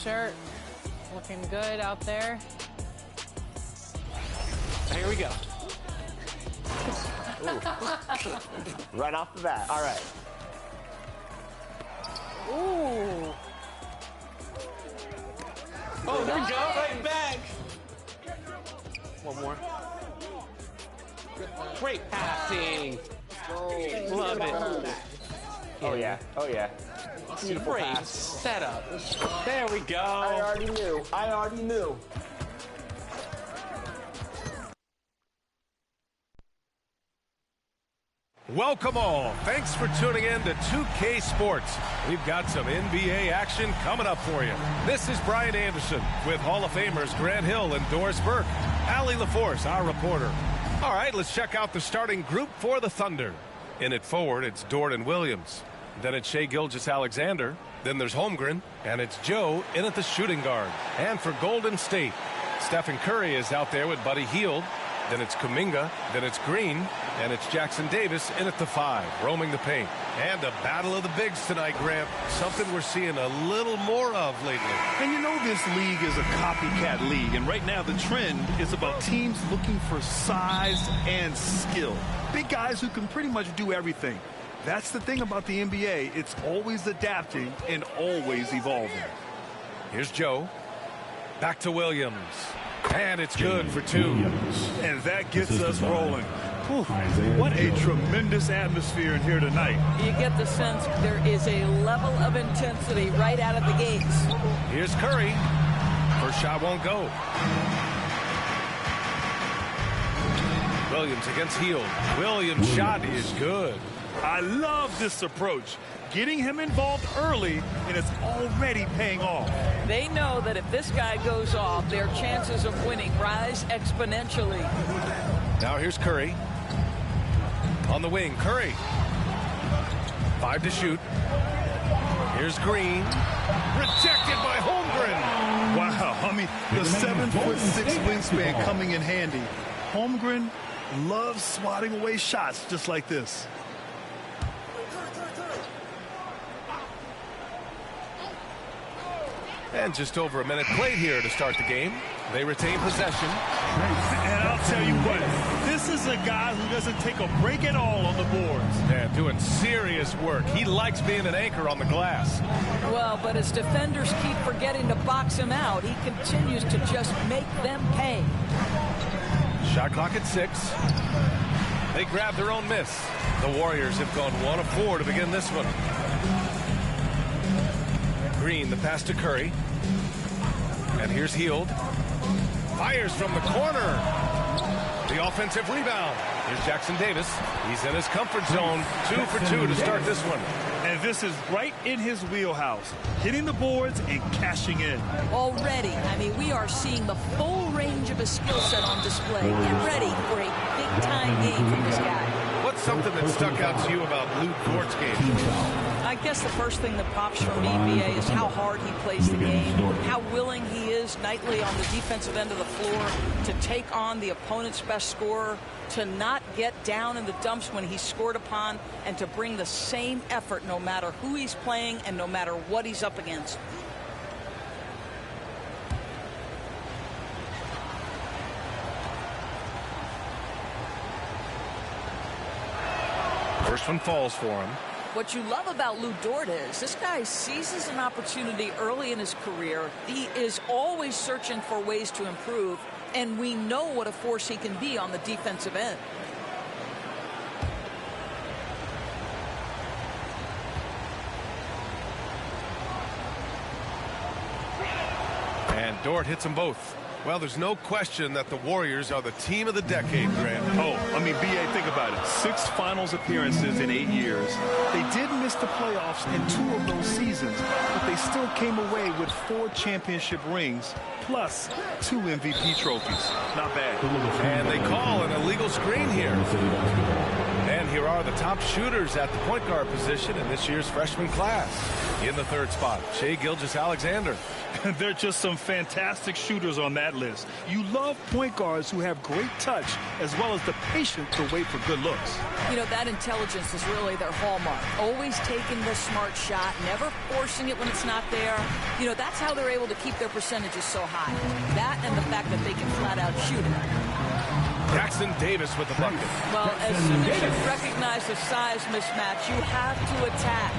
shirt. Looking good out there. Here we go. Right off the bat. All right. Ooh. Oh, there we go. Right back. One more. Great passing. Love it. Oh, yeah. Oh, yeah. Beautiful Great pass. setup. There we go. I already knew. I already knew. Welcome all. Thanks for tuning in to 2K Sports. We've got some NBA action coming up for you. This is Brian Anderson with Hall of Famers Grant Hill and Doris Burke. Allie LaForce, our reporter. All right, let's check out the starting group for the Thunder. In it forward, it's Dort and Williams. Then it's Shai Gilgeous-Alexander. Then there's Holmgren. And it's Joe in at the shooting guard. And for Golden State, Stephen Curry is out there with Buddy Hield. Then it's Kuminga. Then it's Green. And it's Jackson Davis in at the 5, roaming the paint. And a battle of the bigs tonight, Grant. Something we're seeing a little more of lately. And you know this league is a copycat league. And right now the trend is about teams looking for size and skill. Big guys who can pretty much do everything. That's the thing about the NBA. It's always adapting and always evolving. Here's Joe. Back to Williams. And it's good for 2. And that gets us rolling. Whew, what a tremendous atmosphere in here tonight. You get the sense there is a level of intensity right out of the gates. Here's Curry. First shot won't go. Williams against Hield. Williams' shot is good. I love this approach. Getting him involved early, and it's already paying off. They know that if this guy goes off, their chances of winning rise exponentially. Now here's Curry. On the wing, Curry. 5 to shoot. Here's Green. Rejected by Holmgren. Wow, I mean, the 7'6" wingspan coming in handy. Holmgren loves swatting away shots just like this. And just over a minute played here to start the game. They retain possession. And I'll tell you what, this is a guy who doesn't take a break at all on the boards. Yeah, doing serious work. He likes being an anchor on the glass. Well, but as defenders keep forgetting to box him out, he continues to just make them pay. Shot clock at 6. They grab their own miss. The Warriors have gone 1 of 4 to begin this one. Green, the pass to Curry. And here's Hield. Fires from the corner. The offensive rebound. Here's Jackson Davis. He's in his comfort zone. 2 for 2 to start this one. And this is right in his wheelhouse. Hitting the boards and cashing in. Already, I mean, we are seeing the full range of his skill set on display. Get ready for a big-time game from this guy. What's something that stuck out to you about Lou Dort's game? I guess the first thing that pops from me, BA, is how hard he plays the game, how willing he is nightly on the defensive end of the floor to take on the opponent's best scorer, to not get down in the dumps when he's scored upon, and to bring the same effort no matter who he's playing and no matter what he's up against. First one falls for him. What you love about Lou Dort is this guy seizes an opportunity early in his career. He is always searching for ways to improve, and we know what a force he can be on the defensive end. And Dort hits them both. Well, there's no question that the Warriors are the team of the decade, Grant. Oh, I mean, B.A., think about it. 6 finals appearances in 8 years. They did miss the playoffs in 2 of those seasons, but they still came away with 4 championship rings, plus 2 MVP trophies. Not bad. And they call an illegal screen here. And here are the top shooters at the point guard position in this year's freshman class. In the third spot, Shai Gilgeous-Alexander. There are just some fantastic shooters on that list. You love point guards who have great touch as well as the patience to wait for good looks. You know, that intelligence is really their hallmark. Always taking the smart shot, never forcing it when it's not there. You know, that's how they're able to keep their percentages so high. That and the fact that they can flat out shoot it. Jackson Davis with the bucket. Well, as soon as you recognize the size mismatch, you have to attack.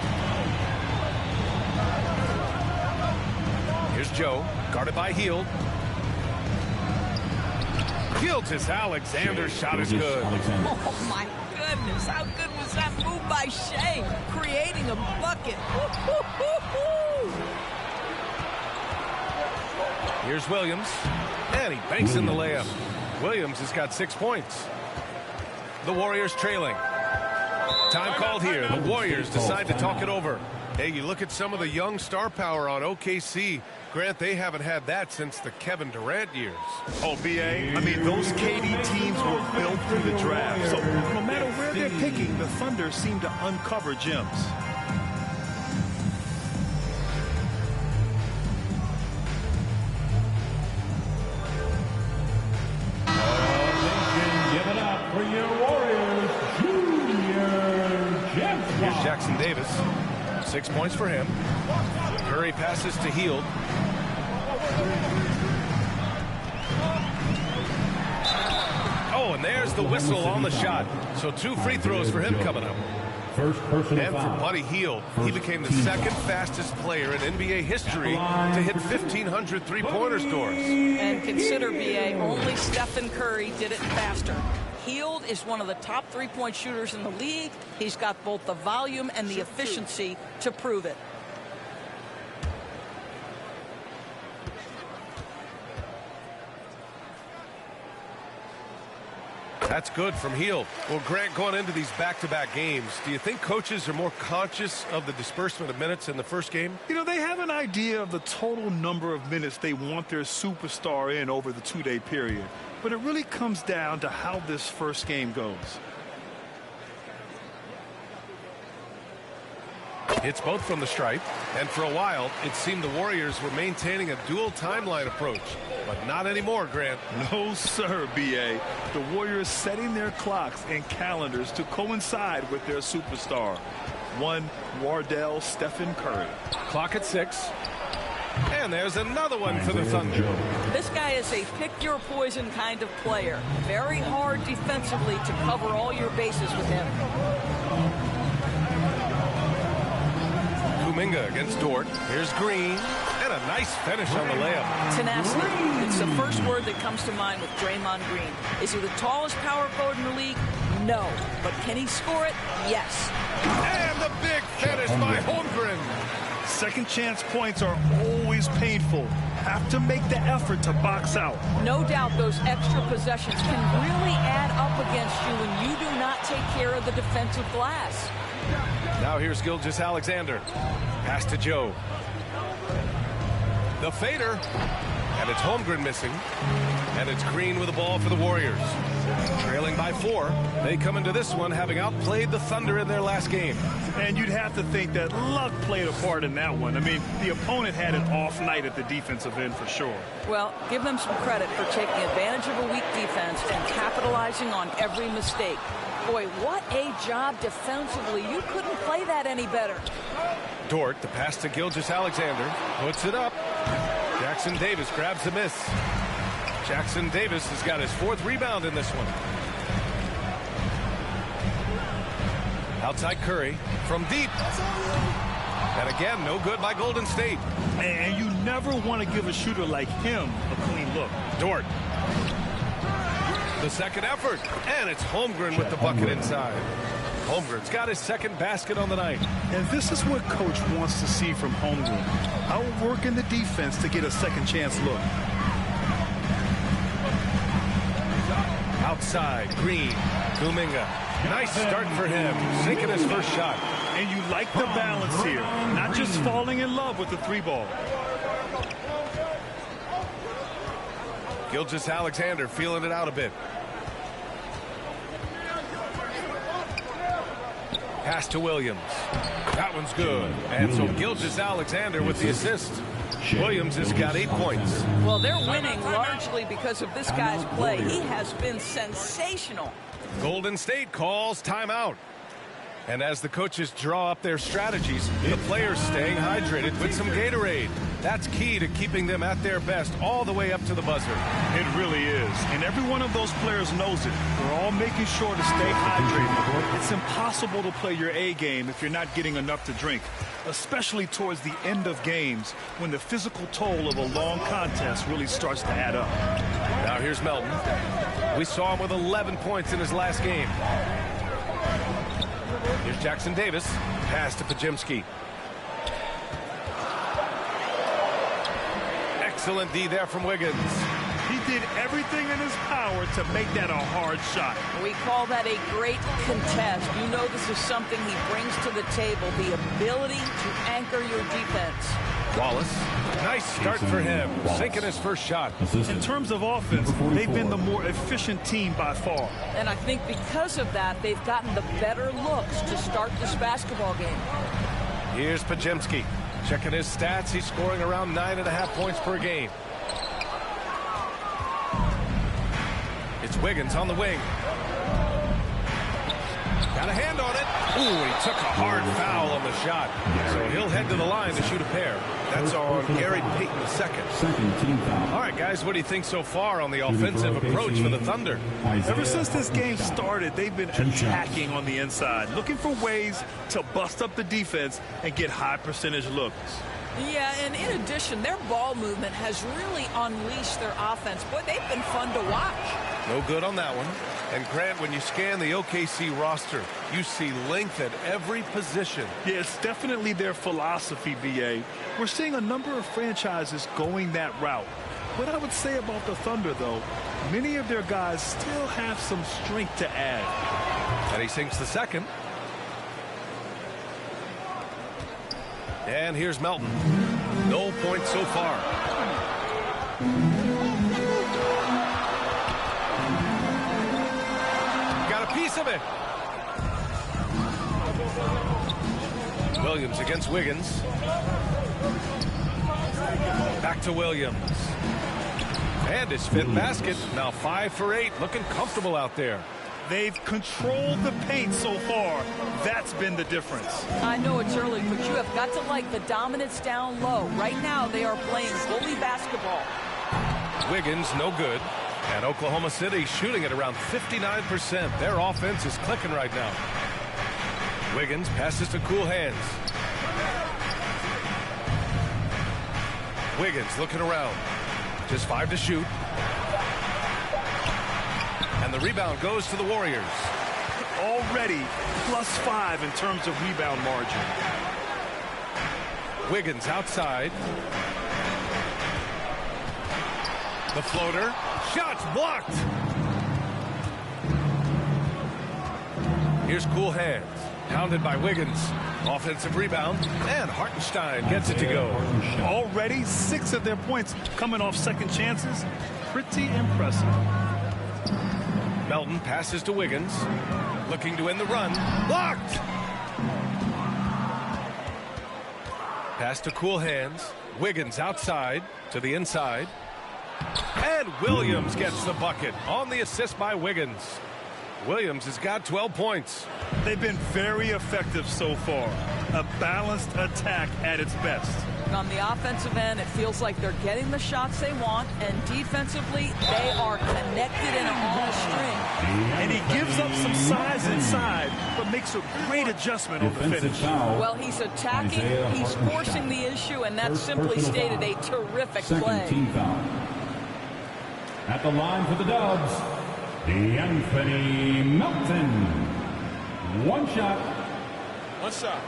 Here's Joe, guarded by Hield. Gilgeous-Alexander's shot is good. Oh, my goodness. How good was that move by Shai? Creating a bucket. Here's Williams, and he banks in the layup. Williams has got 6 points. The Warriors trailing. Time called here. The Warriors decide to talk it over. Hey, you look at some of the young star power on OKC. Grant, they haven't had that since the Kevin Durant years. Oh, B.A., I mean, those KD teams were built through the draft. So no matter where they're picking, the Thunder seem to uncover gems. Here's Jackson Davis. 6 points for him. Curry passes to Hield. Oh, and there's the whistle on the shot. So 2 free throws for him coming up. And for Buddy Hield, he became the second fastest player in NBA history to hit 1,500 three-pointers doors. And consider, B.A., only Stephen Curry did it faster. Hield is one of the top three-point shooters in the league. He's got both the volume and the efficiency to prove it. That's good from Hield. Well, Grant, going into these back-to-back games, do you think coaches are more conscious of the disbursement of minutes in the first game? You know, they have an idea of the total number of minutes they want their superstar in over the 2-day period. But it really comes down to how this first game goes. It's both from the stripe, and for a while, it seemed the Warriors were maintaining a dual timeline approach. But not anymore, Grant. No, sir, B.A. The Warriors setting their clocks and calendars to coincide with their superstar. One, Wardell Stephen Curry. Clock at 6. And there's another one for the Thunder. This guy is a pick-your-poison kind of player. Very hard defensively to cover all your bases with him. Kuminga against Dort. Here's Green. And a nice finish on the layup. Tenacity. It's the first word that comes to mind with Draymond Green. Is he the tallest power forward in the league? No. But can he score it? Yes. And the big finish by Holmgren. Second chance points are always painful. Have to make the effort to box out. No doubt those extra possessions can really add up against you when you do not take care of the defensive glass. Now here's Gilgeous-Alexander. Pass to Joe. The fader. And it's Holmgren missing. And it's Green with the ball for the Warriors. Trailing by 4. They come into this one having outplayed the Thunder in their last game. And you'd have to think that luck played a part in that one. I mean, the opponent had an off night at the defensive end for sure. Well, give them some credit for taking advantage of a weak defense and capitalizing on every mistake. Boy, what a job defensively. You couldn't play that any better. Dort, the pass to Gilgeous-Alexander, puts it up. Jackson Davis grabs the miss. Jackson Davis has got his 4th rebound in this one. Outside Curry from deep. And again, no good by Golden State. And you never want to give a shooter like him a clean look. Dort. The second effort. And it's Holmgren with the bucket inside. Holmgren's got his second basket on the night. And this is what Coach wants to see from Holmgren. Outworking the defense to get a second chance look. Outside, Green, Kuminga. Nice start for him, sinking his first shot. And you like the balance here, not just falling in love with the 3-ball. Gilgeous-Alexander feeling it out a bit. Pass to Williams. That one's good. And so Gilgeous-Alexander with the assist. Williams has got 8 points. Well, they're winning largely because of this guy's play. He has been sensational. Golden State calls timeout. And as the coaches draw up their strategies, the players staying hydrated with some Gatorade. That's key to keeping them at their best all the way up to the buzzer. It really is. And every one of those players knows it. We're all making sure to stay hydrated. It's impossible to play your A game if you're not getting enough to drink, especially towards the end of games when the physical toll of a long contest really starts to add up. Now here's Melton. We saw him with 11 points in his last game. Here's Jackson Davis. Pass to Podziemski. Excellent D there from Wiggins. He did everything in his power to make that a hard shot. We call that a great contest. You know this is something he brings to the table, the ability to anchor your defense. Wallace, nice start for him, sinking his first shot. In terms of offense, they've been the more efficient team by far. And I think because of that, they've gotten the better looks to start this basketball game. Here's Podziemski. Checking his stats, he's scoring around 9.5 points per game. It's Wiggins on the wing. Got a hand on it. Ooh, he took a hard foul on the shot. So he'll head to the line to shoot a pair. That's on Gary Payton II. All right, guys, what do you think so far on the offensive approach for the Thunder? Ever since this game started, they've been attacking on the inside, looking for ways to bust up the defense and get high percentage looks. Yeah, and in addition, their ball movement has really unleashed their offense. Boy, they've been fun to watch. No good on that one. And Grant, when you scan the OKC roster, you see length at every position. Yeah, it's definitely their philosophy, BA. We're seeing a number of franchises going that route. What I would say about the Thunder, though, many of their guys still have some strength to add. And he sinks the second. And here's Melton. No points so far. Got a piece of it. Williams against Wiggins. Back to Williams. And his fifth basket. Now 5 for 8. Looking comfortable out there. They've controlled the paint so far. That's been the difference. I know it's early, but you have got to like the dominance down low. Right now, they are playing bully basketball. Wiggins, no good. And Oklahoma City shooting at around 59%. Their offense is clicking right now. Wiggins passes to cool hands. Wiggins looking around. Just 5 to shoot. And the rebound goes to the Warriors. Already +5 in terms of rebound margin. Wiggins outside. The floater. Shots blocked. Here's cool hands. Pounded by Wiggins. Offensive rebound. And Hartenstein gets it to go. Already 6 of their points coming off second chances. Pretty impressive. Melton passes to Wiggins. Looking to end the run. Blocked! Pass to cool hands. Wiggins outside to the inside. And Williams gets the bucket on the assist by Wiggins. Williams has got 12 points. They've been very effective so far. A balanced attack at its best. On the offensive end, it feels like they're getting the shots they want, and defensively, they are connected in on a string. And he gives up some size inside, but makes a great adjustment on the finish. Well, he's attacking, he's forcing the issue, and that's simply stated a terrific play. Team foul. At the line for the Dubs, Anthony Melton. One shot. One shot.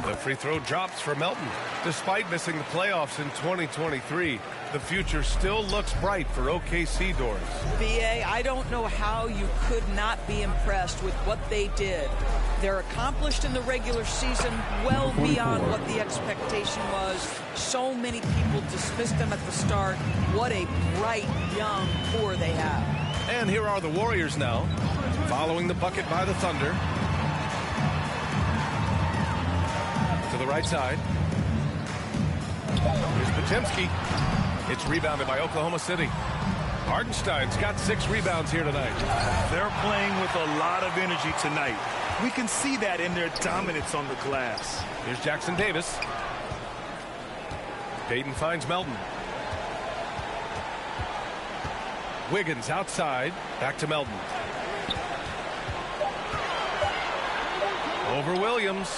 The free throw drops for Melton. Despite missing the playoffs in 2023, the future still looks bright for OKC, Doris. BA, I don't know how you could not be impressed with what they did. They're accomplished in the regular season well beyond what the expectation was. So so many people dismissed them at the start. What a bright, young core they have. And here are the Warriors now, following the bucket by the Thunder. To the right side. Here's Potemski. It's rebounded by Oklahoma City. Hartenstein's got 6 rebounds here tonight. They're playing with a lot of energy tonight. We can see that in their dominance on the glass. Here's Jackson Davis. Payton finds Melton. Wiggins outside. Back to Melton. Over Williams.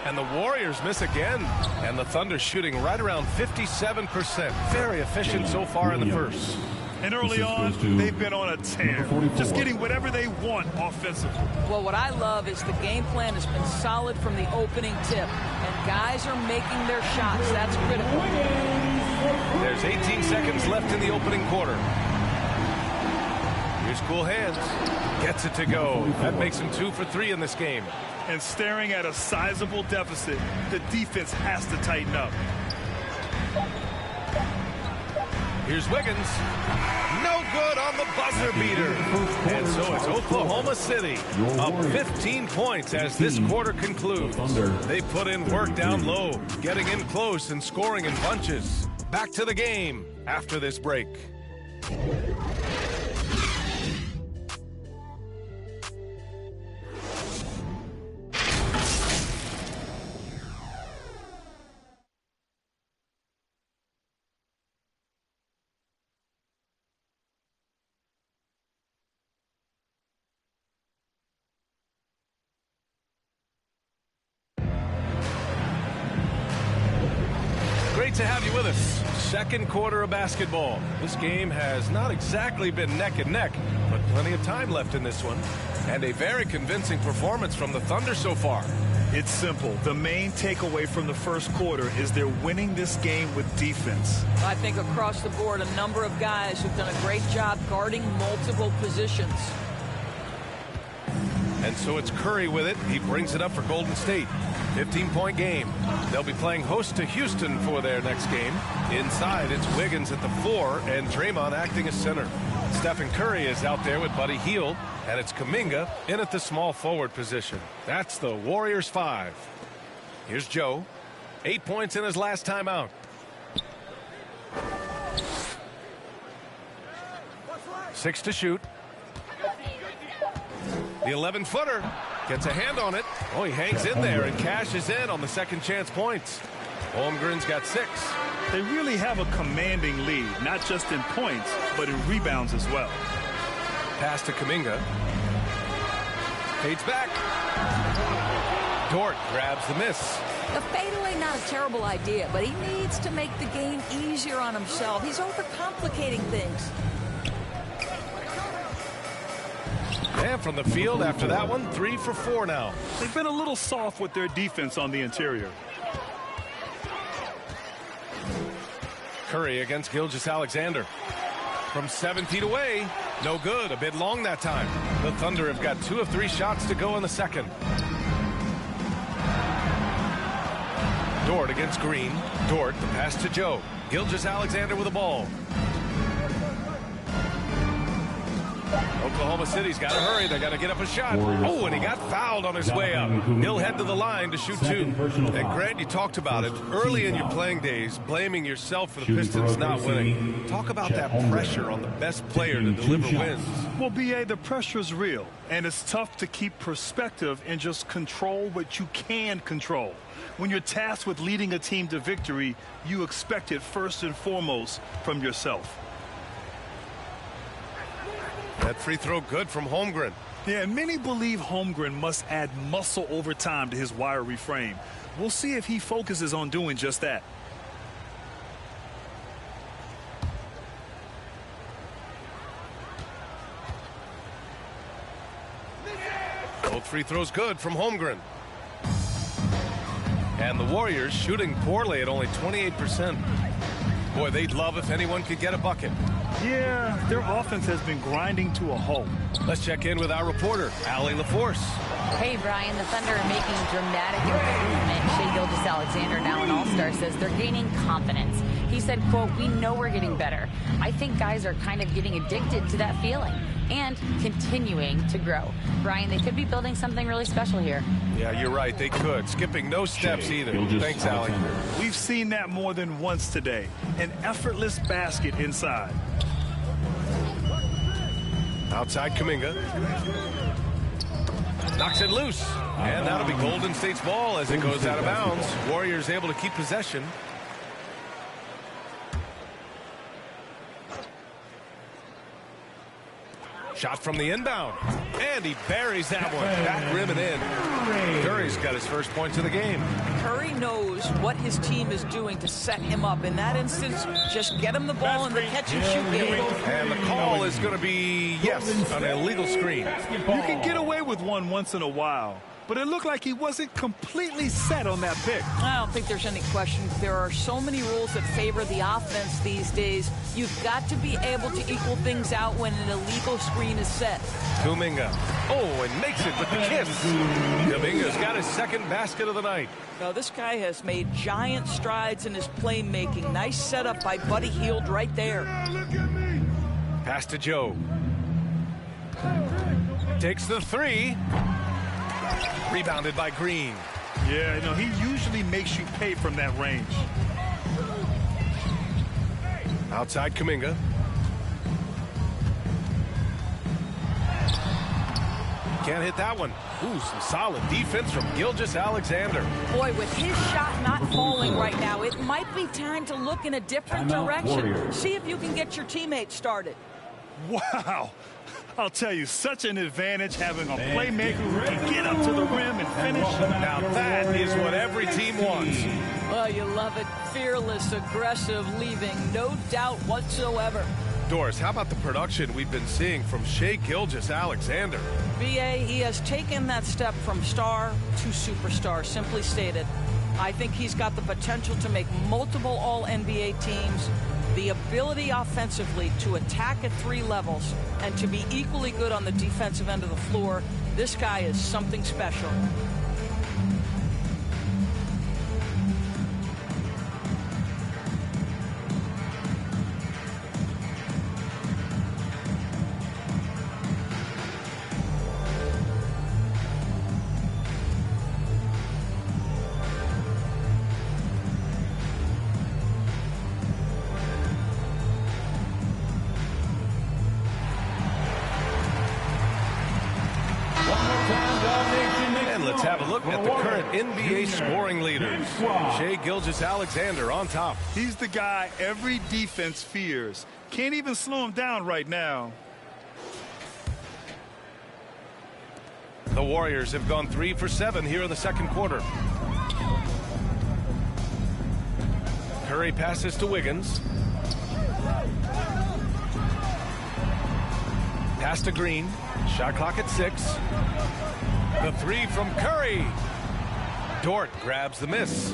And the Warriors miss again. And the Thunder shooting right around 57%. Very efficient so far in the first. And early on, they've been on a tear. Just getting whatever they want offensively. Well, what I love is the game plan has been solid from the opening tip. And guys are making their shots. That's critical. There's 18 seconds left in the opening quarter. Here's Cool Hands. Gets it to go. That makes him 2 for 3 in this game. And staring at a sizable deficit, the defense has to tighten up. Here's Wiggins. No good on the buzzer beater. And so it's Oklahoma City up 15 points as this quarter concludes. They put in work down low, getting in close and scoring in bunches. Back to the game after this break. Great to have you with us. Second quarter of basketball. This game has not exactly been neck and neck, but plenty of time left in this one. And a very convincing performance from the Thunder so far. It's simple. The main takeaway from the first quarter is they're winning this game with defense. I think across the board, a number of guys who've done a great job guarding multiple positions. And so it's Curry with it. He brings it up for Golden State. 15-point game. They'll be playing host to Houston for their next game. Inside, it's Wiggins at the 4 and Draymond acting as center. Stephen Curry is out there with Buddy Hield, and it's Kuminga in at the small forward position. That's the Warriors 5. Here's Joe. 8 points in his last time out. Six to shoot. The 11-footer gets a hand on it. Oh, he hangs in there and cashes in on the second chance points. Holmgren's got 6. They really have a commanding lead, not just in points, but in rebounds as well. Pass to Kuminga. Fades back. Dort grabs the miss. The fadeaway, not a terrible idea, but he needs to make the game easier on himself. He's overcomplicating things. And from the field after that one, 3 for 4 now. They've been a little soft with their defense on the interior. Curry against Gilgeous-Alexander. From 7 feet away, no good. A bit long that time. The Thunder have got 2 of 3 shots to go in the second. Dort against Green. Dort, the pass to Joe. Gilgeous-Alexander with the ball. Oklahoma City's got to hurry. They got to get up a shot. Oh, and he got fouled on his way up. He'll head to the line to shoot 2. And Grant, you talked about it early in your playing days, blaming yourself for the Pistons not winning. Talk about that pressure on the best player to deliver wins. Well, B.A., the pressure's real, and it's tough to keep perspective and just control what you can control. When you're tasked with leading a team to victory, you expect it first and foremost from yourself. That free throw good from Holmgren. Yeah, and many believe Holmgren must add muscle over time to his wiry frame. We'll see if he focuses on doing just that. Both free throws good from Holmgren. And the Warriors shooting poorly at only 28%. Boy, they'd love if anyone could get a bucket. Yeah, their offense has been grinding to a halt. Let's check in with our reporter, Allie LaForce. Hey, Brian, the Thunder are making dramatic improvement. Shai Gilgeous-Alexander, now an all-star, says they're gaining confidence. He said, quote, "We know we're getting better. I think guys are kind of getting addicted to that feeling and continuing to grow." Brian, they could be building something really special here. Yeah, you're right. They could. Skipping no steps either. Thanks, Allie. We've seen that more than once today. An effortless basket inside. Outside Kuminga. Knocks it loose. And that'll be Golden State's ball as it goes out of bounds. Warriors able to keep possession. Shot from the inbound. And he buries that one. Back rim and in. Curry's got his first points of the game. Curry knows what his team is doing to set him up. In that instance, just get him the ball in the catch-and-shoot game. And the call is going to be, yes, an illegal screen. You can get away with one once in a while, but it looked like he wasn't completely set on that pick. I don't think there's any question. There are so many rules that favor the offense these days. You've got to be able to equal things out when an illegal screen is set. Kuminga. Oh, and makes it with the kiss. Kuminga's got his second basket of the night. Now, this guy has made giant strides in his playmaking. Nice setup by Buddy Hield right there. Pass to Joe. Takes the three. Rebounded by Green. Yeah, no, he usually makes you pay from that range. Outside Kuminga. Can't hit that one. Ooh, some solid defense from Gilgeous-Alexander. Boy, with his shot not falling right now, it might be time to look in a different direction. See if you can get your teammates started. Wow. I'll tell you, such an advantage having a playmaker who can get up to the rim and finish. Now that is what every team wants. Well, you love it. Fearless, aggressive, leaving no doubt whatsoever. Doris, how about the production we've been seeing from Shai Gilgeous-Alexander? BA, he has taken that step from star to superstar, simply stated. I think he's got the potential to make multiple All-NBA teams, the ability offensively to attack at 3 levels, and to be equally good on the defensive end of the floor. This guy is something special. And let's have a look at the current NBA scoring leaders. Shai Gilgeous-Alexander on top. He's the guy every defense fears. Can't even slow him down right now. The Warriors have gone 3 for 7 here in the second quarter. Curry passes to Wiggins. Pass to Green. Shot clock at 6. The 3 from Curry. Dort grabs the miss.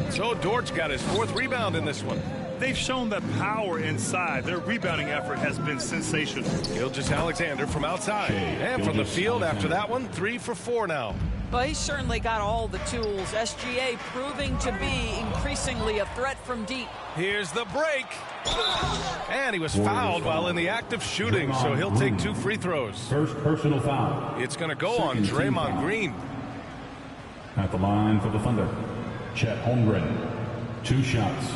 So Dort's got his 4th rebound in this one. They've shown the power inside. Their rebounding effort has been sensational. Gilgeous-Alexander from outside. And from the field after that one, 3 for 4 now. Well, he's certainly got all the tools. SGA proving to be increasingly a threat from deep. Here's the break. And he was fouled while in the act of shooting, so he'll take 2 free throws. First personal foul. It's going to go on Draymond Green. At the line for the Thunder, Chet Holmgren. 2 shots.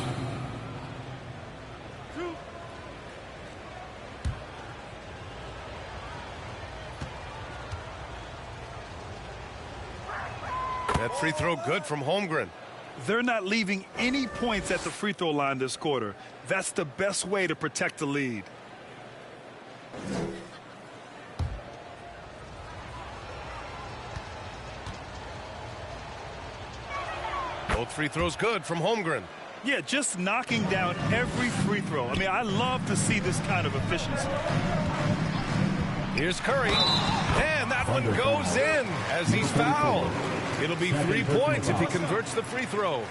That free throw good from Holmgren. They're not leaving any points at the free throw line this quarter. That's the best way to protect the lead. Both free throws good from Holmgren. Yeah, just knocking down every free throw. I mean, I love to see this kind of efficiency. Here's Curry. And that one goes in as he's fouled. It'll be 3 points if he converts the free throw.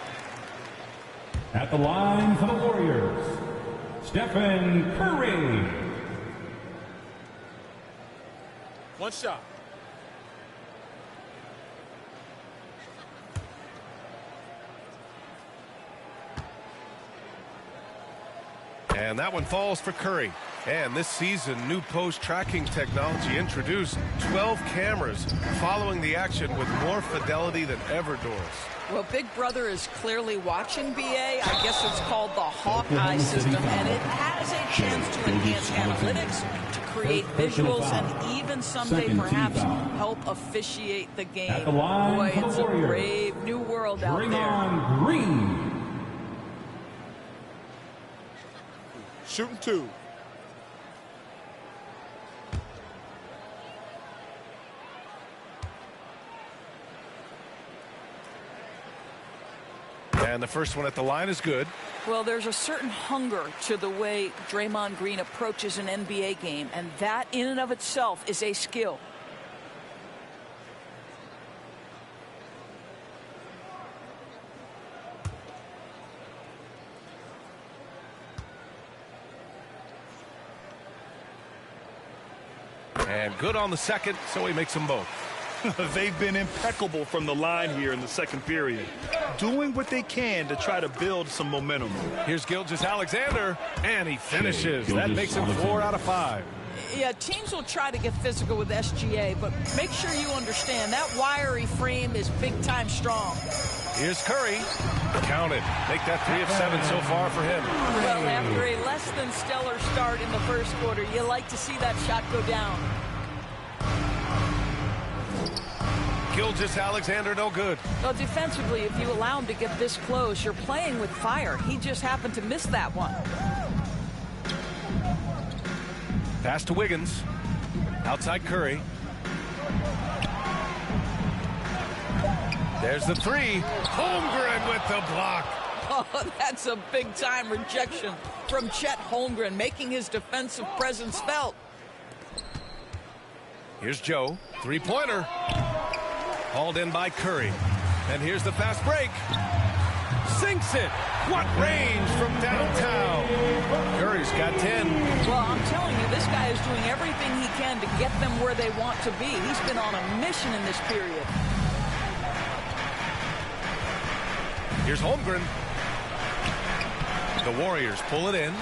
At the line for the Warriors, Stephen Curry. One shot. And that one falls for Curry. And this season, new post tracking technology introduced 12 cameras following the action with more fidelity than ever, Doris. Well, Big Brother is clearly watching BA. I guess it's called the Hawkeye system, and it has a chance to enhance analytics, to create visuals, and even someday perhaps help officiate the game. Boy, it's a brave new world out there. Draymond Green. Shooting 2. And the first one at the line is good. Well, there's a certain hunger to the way Draymond Green approaches an NBA game, and that in and of itself is a skill. And good on the second, so he makes them both. They've been impeccable from the line here in the second period, doing what they can to try to build some momentum. Here's Gilgeous-Alexander, and he finishes. That makes him 4 out of 5. Yeah, teams will try to get physical with SGA, but make sure you understand that wiry frame is big-time strong. Here's Curry. Count it. Make that 3 of 7 so far for him. Well, after a less than stellar start in the first quarter, you like to see that shot go down. Gilgeous-Alexander, no good. Well, defensively, if you allow him to get this close, you're playing with fire. He just happened to miss that one. Pass to Wiggins. Outside Curry. There's the 3. Holmgren with the block. Oh, that's a big-time rejection from Chet Holmgren, making his defensive presence felt. Here's Joe. 3-pointer. Hauled in by Curry. And here's the fast break. Sinks it. What range from downtown. Curry's got 10. Well, I'm telling you, this guy is doing everything he can to get them where they want to be. He's been on a mission in this period. Here's Holmgren. The Warriors pull it in.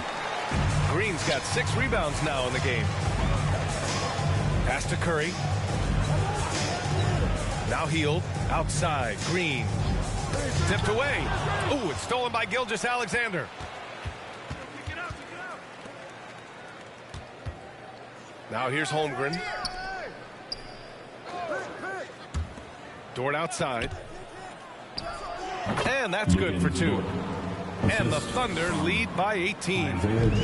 Green's got 6 rebounds now in the game. Pass to Curry. Now Hield. Outside. Green. Tipped away. Ooh, it's stolen by Gilgeous-Alexander. Now here's Holmgren. Dort outside. And that's good for 2. And the Thunder lead by 18.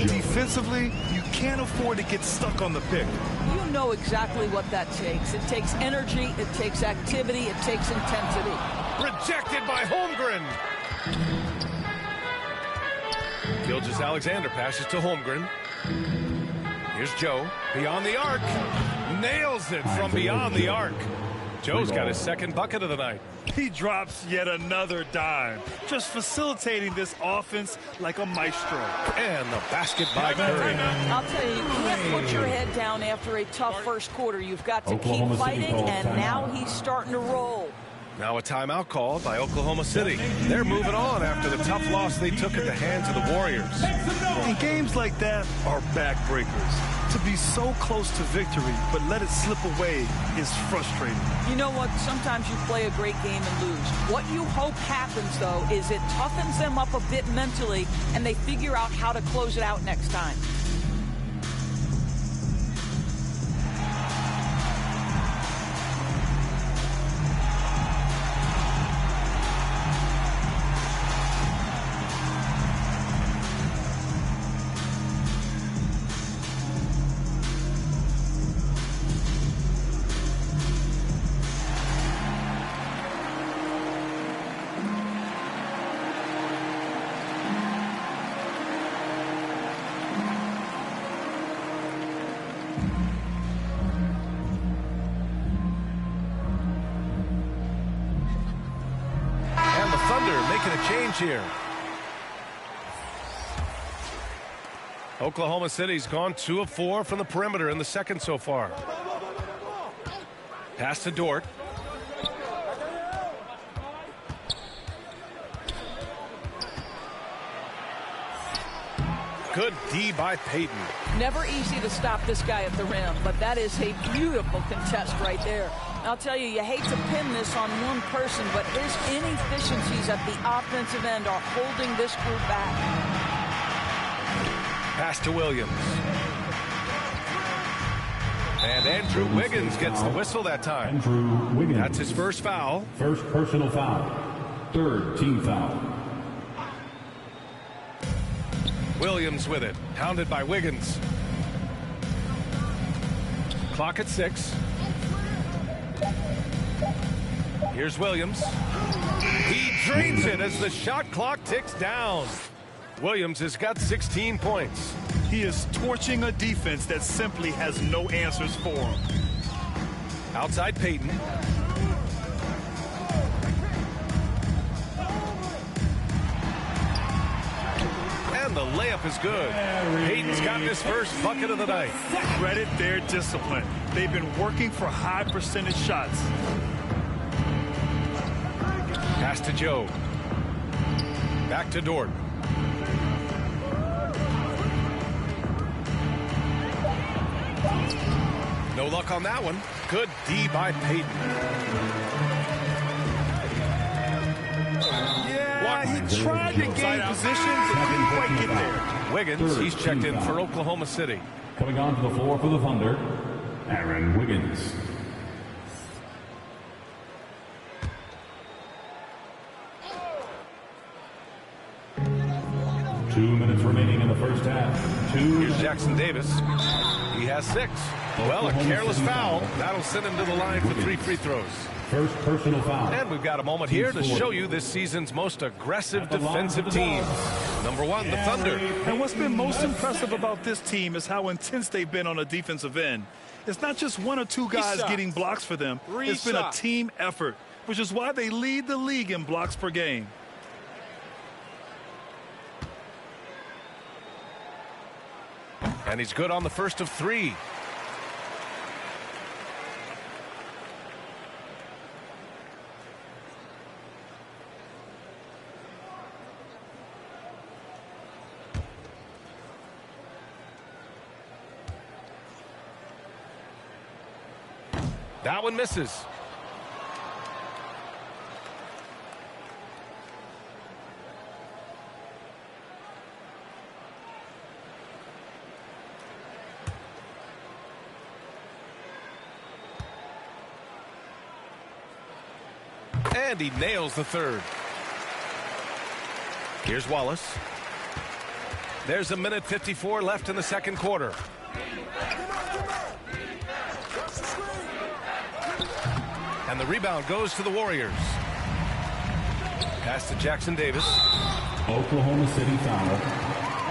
Defensively, you can't afford to get stuck on the pick. You know exactly what that takes. It takes energy, it takes activity, it takes intensity. Rejected by Holmgren. Gilgeous-Alexander passes to Holmgren. Here's Joe. Beyond the arc. Nails it from beyond the arc. Joe's got his second bucket of the night. He drops yet another dime, just facilitating this offense like a maestro. And the basket by Curry. I'll tell you, you can't put your head down after a tough first quarter. You've got to keep fighting, and now he's starting to roll. Now a timeout called by Oklahoma City. They're moving on after the tough loss they took at the hands of the Warriors. And games like that are backbreakers. To be so close to victory, but let it slip away is frustrating. You know what? Sometimes you play a great game and lose. What you hope happens, though, is it toughens them up a bit mentally, and they figure out how to close it out next time. Here. Oklahoma City's gone 2 of 4 from the perimeter in the second so far. Pass to Dort. Good D by Payton. Never easy to stop this guy at the rim, but that is a beautiful contest right there. I'll tell you, you hate to pin this on one person, but his inefficiencies at the offensive end are holding this group back. Pass to Williams. And Andrew Wiggins gets the whistle that time. Andrew Wiggins. That's his first foul. First personal foul. Third team foul. Williams with it. Hounded by Wiggins. Clock at 6. Here's Williams. He drains it as the shot clock ticks down. Williams has got 16 points. He is torching a defense that simply has no answers for him. Outside Payton. And the layup is good. Payton's got his first bucket of the night. Credit their discipline. They've been working for high percentage shots. Pass to Joe. Back to Dort. No luck on that one. Good D by Payton. Yeah, he tried to gain position, but couldn't quite get there. Wiggins, he's checked in for Oklahoma City. Coming onto the floor for the Thunder, Aaron Wiggins. Two minutes remaining in the first half. Here's Jackson Davis. He has 6. Well, a careless foul. That'll send him to the line for 3 free throws. First personal foul. And we've got a moment here to show you this season's most aggressive defensive team. Number 1, the Thunder. And what's been most impressive about this team is how intense they've been on the defensive end. It's not just 1 or 2 guys getting blocks for them. It's been a team effort, which is why they lead the league in blocks per game. And he's good on the first of 3. That one misses. And he nails the third. Here's Wallace. There's 1:54 left in the second quarter. And the rebound goes to the Warriors. Pass to Jackson Davis. Oklahoma City foul.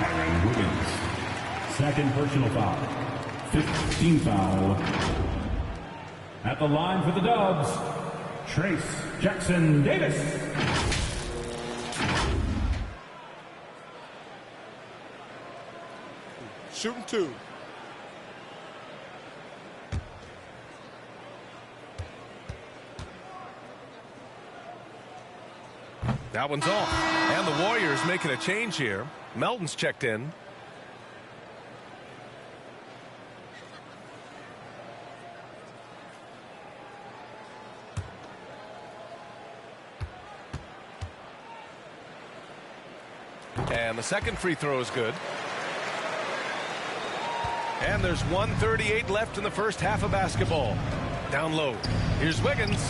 Aaron Wiggins. Second personal foul. 15th foul. At the line for the Dubs, Trace Jackson Davis. Shooting 2. That one's off. And the Warriors making a change here. Melton's checked in. And the second free throw is good. And there's 1:38 left in the first half of basketball. Down low. Here's Wiggins.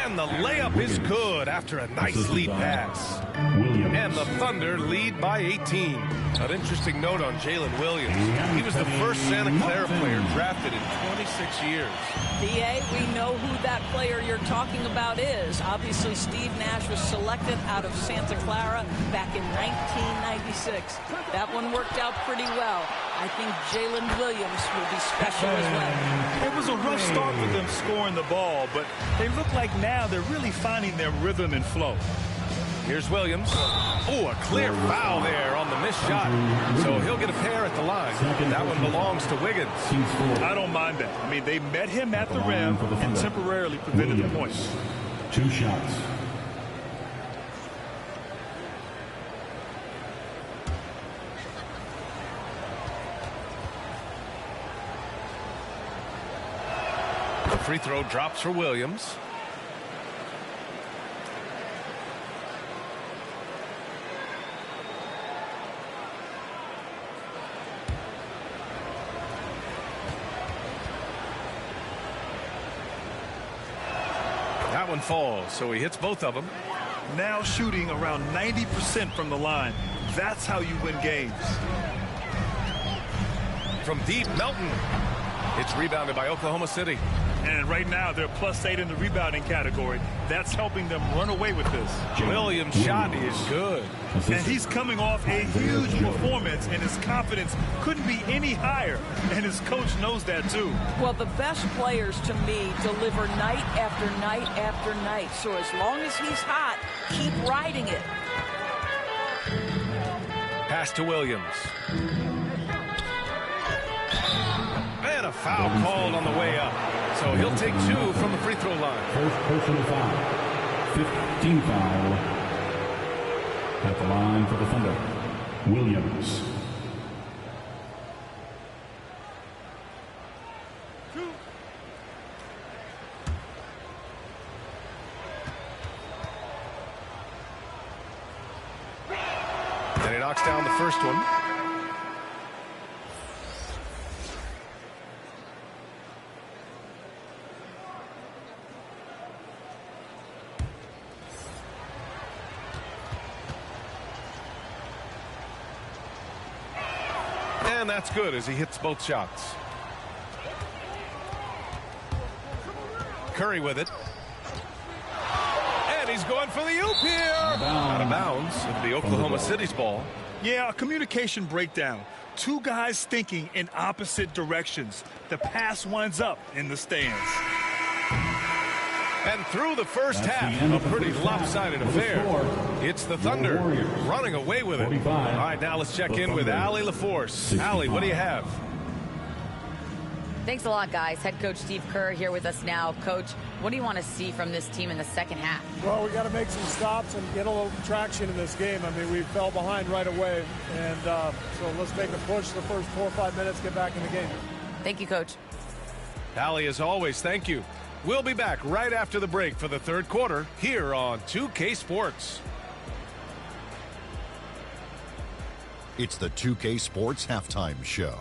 And the layup is good after a nice lead pass. And the Thunder lead by 18. An interesting note on Jalen Williams. He was the first Santa Clara player drafted in 26 years. DA, we know who that player you're talking about is. Obviously, Steve Nash was selected out of Santa Clara back in 1996. That one worked out pretty well. I think Jalen Williams will be special as well. It was a rough start for them scoring the ball, but they look like now they're really finding their rhythm and flow. Here's Williams. Oh, a clear foul there on the missed shot. So he'll get a pair at the line. That one belongs to Wiggins. I don't mind that. I mean, they met him at the rim and temporarily prevented the points. 2 shots. free throw drops for Williams. That one falls, so he hits both of them. Now shooting around 90% from the line. That's how you win games. From deep, Melton. It's rebounded by Oklahoma City. And right now they're +8 in the rebounding category. That's helping them run away with this. Williams' shot is good. And he's coming off a huge performance, and his confidence couldn't be any higher. And his coach knows that too. Well, the best players to me deliver night after night after night. So as long as he's hot, keep riding it. Pass to Williams. And a foul called on the way up. So he'll take 2 from the free throw line. First personal foul. 15 foul. At the line for the Thunder, Williams. And he knocks down the first one. And that's good as he hits both shots. Curry with it. And he's going for the oop here. Out of bounds. It'll be Oklahoma City's ball. Yeah, a communication breakdown. Two guys thinking in opposite directions. The pass winds up in the stands. And through the first half, a pretty lopsided affair. It's the Thunder running away with it. All right, now let's check in with Allie LaForce. Allie, what do you have? Thanks a lot, guys. Head coach Steve Kerr here with us now. Coach, what do you want to see from this team in the second half? Well, we got to make some stops and get a little traction in this game. I mean, we fell behind right away, and so let's make a push the first 4 or 5 minutes, get back in the game. Thank you, Coach. Allie, as always, thank you. We'll be back right after the break for the third quarter here on 2K Sports. It's the 2K Sports Halftime Show.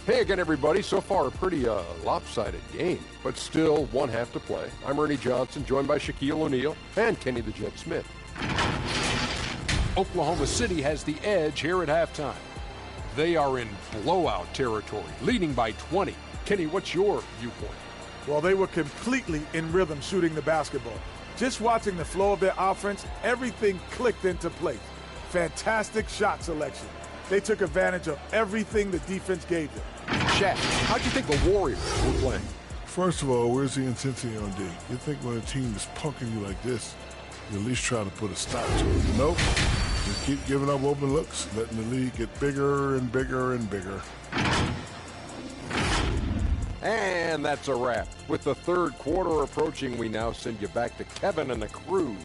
Hey again, everybody. So far, a pretty lopsided game, but still one half to play. I'm Ernie Johnson, joined by Shaquille O'Neal and Kenny the Jet Smith. Oklahoma City has the edge here at halftime. They are in blowout territory, leading by 20. Kenny, what's your viewpoint? Well, they were completely in rhythm shooting the basketball. Just watching the flow of their offense, everything clicked into place. Fantastic shot selection. They took advantage of everything the defense gave them. Shaq, how'd you think the Warriors were playing? First of all, where's the intensity on D? You think when a team is punking you like this, you at least try to put a stop to it. Nope. You keep giving up open looks, letting the lead get bigger and bigger and bigger. And that's a wrap. With the third quarter approaching, we now send you back to Kevin and the crew.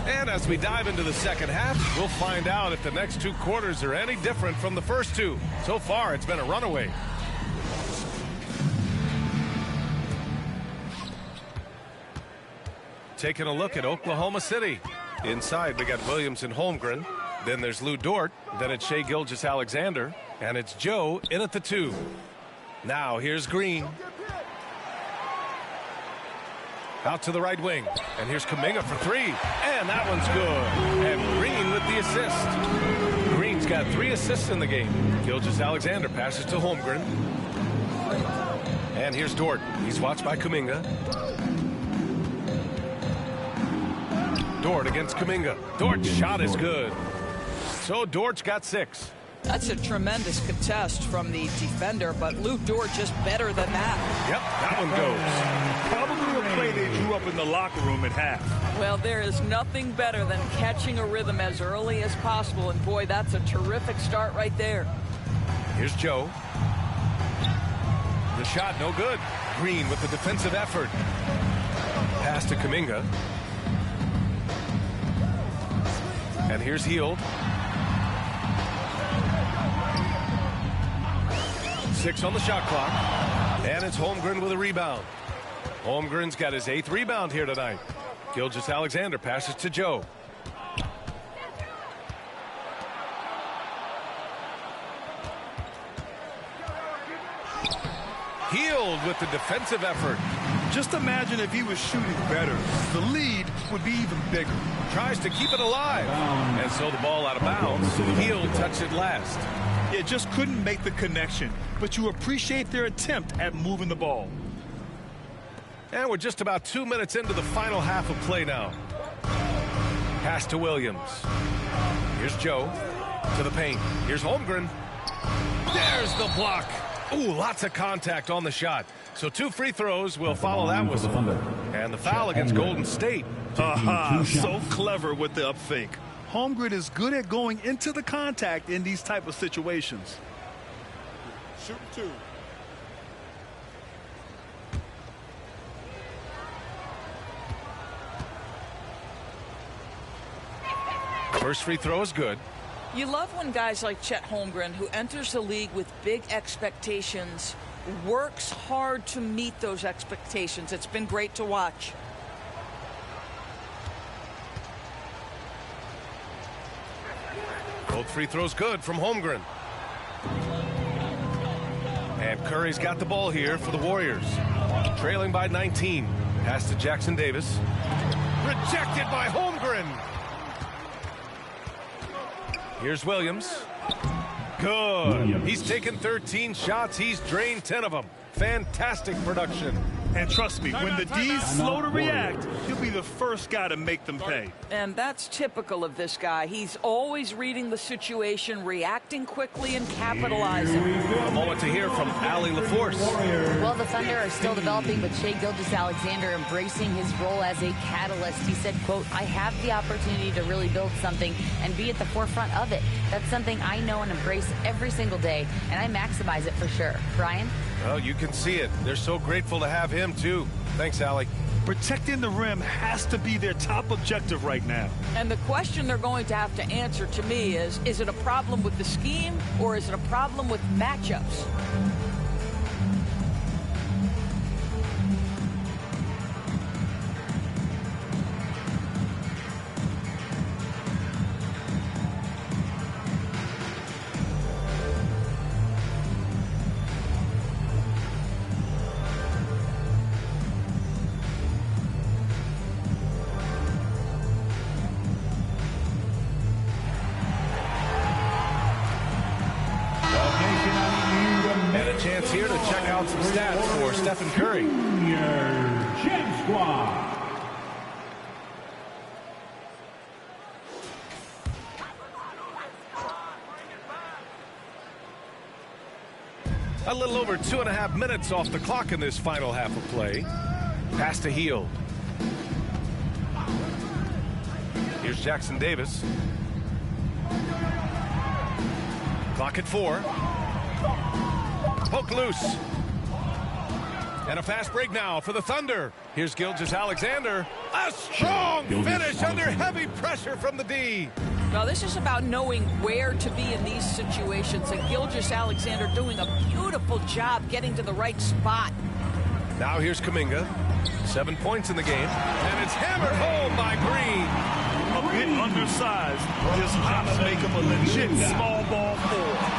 And as we dive into the second half, we'll find out if the next 2 quarters are any different from the first 2. So far, it's been a runaway. Taking a look at Oklahoma City. Inside, we got Williams and Holmgren. Then there's Lou Dort. Then it's Shai Gilgeous-Alexander. And it's Joe in at the 2. Now here's Green. Out to the right wing. And here's Kuminga for 3. And that one's good. And Green with the assist. Green's got 3 assists in the game. Gilgeous-Alexander passes to Holmgren. And here's Dort. He's watched by Kuminga. Dort against Kuminga. Dort's shot is good. So Dort's got 6. That's a tremendous contest from the defender, but Lou Dort just better than that. Yep, that one goes. Probably a play they drew up in the locker room at half. Well, there is nothing better than catching a rhythm as early as possible, and boy, that's a terrific start right there. Here's Joe. The shot, no good. Green with the defensive effort. Pass to Kuminga. And here's Hield. 6 on the shot clock. And it's Holmgren with a rebound. Holmgren's got his 8th rebound here tonight. Gilgeous-Alexander passes to Joe. Hield with the defensive effort. Just imagine if he was shooting better. The lead would be even bigger. Tries to keep it alive. And so the ball out of bounds. Hield touched it last. It just couldn't make the connection. But you appreciate their attempt at moving the ball. And we're just about 2 minutes into the final half of play now. Pass to Williams. Here's Joe to the paint. Here's Holmgren. There's the block. Ooh, lots of contact on the shot. So 2 free throws will follow that whistle. And the foul against Golden State. So clever with the up fake. Holmgren is good at going into the contact in these type of situations. Shoot 2. First free throw is good. You love when guys like Chet Holmgren, who enters the league with big expectations, works hard to meet those expectations. It's been great to watch. Both free throws good from Holmgren. And Curry's got the ball here for the Warriors. Trailing by 19. Pass to Jackson Davis. Rejected by Holmgren. Here's Williams. Good. He's taken 13 shots. He's drained 10 of them. Fantastic production. And trust me, when the D's slow to react, he'll be the first guy to make them pay. And that's typical of this guy. He's always reading the situation, reacting quickly, and capitalizing. A moment to hear from Allie LaForce. Well, the Thunder are still developing, but Shai Gilgeous-Alexander embracing his role as a catalyst. He said, quote, I have the opportunity to really build something and be at the forefront of it. That's something I know and embrace every single day, and I maximize it for sure. Brian? Well, you can see it. They're so grateful to have him, too. Thanks, Allie. Protecting the rim has to be their top objective right now. And the question they're going to have to answer to me is it a problem with the scheme or is it a problem with matchups? Chance here to check out some stats for Stephen Curry. Champ Squad. A little over 2.5 minutes off the clock in this final half of play. Pass to Hield. Here's Jackson Davis. Clock at 4. Poke loose. And a fast break now for the Thunder. Here's Gilgeous-Alexander. A strong finish under heavy pressure from the D. Now, this is about knowing where to be in these situations, and Gilgeous-Alexander doing a beautiful job getting to the right spot. Now here's Kuminga. 7 points in the game. And it's hammered home by Green. A bit undersized. His hops make him a legit small ball forward.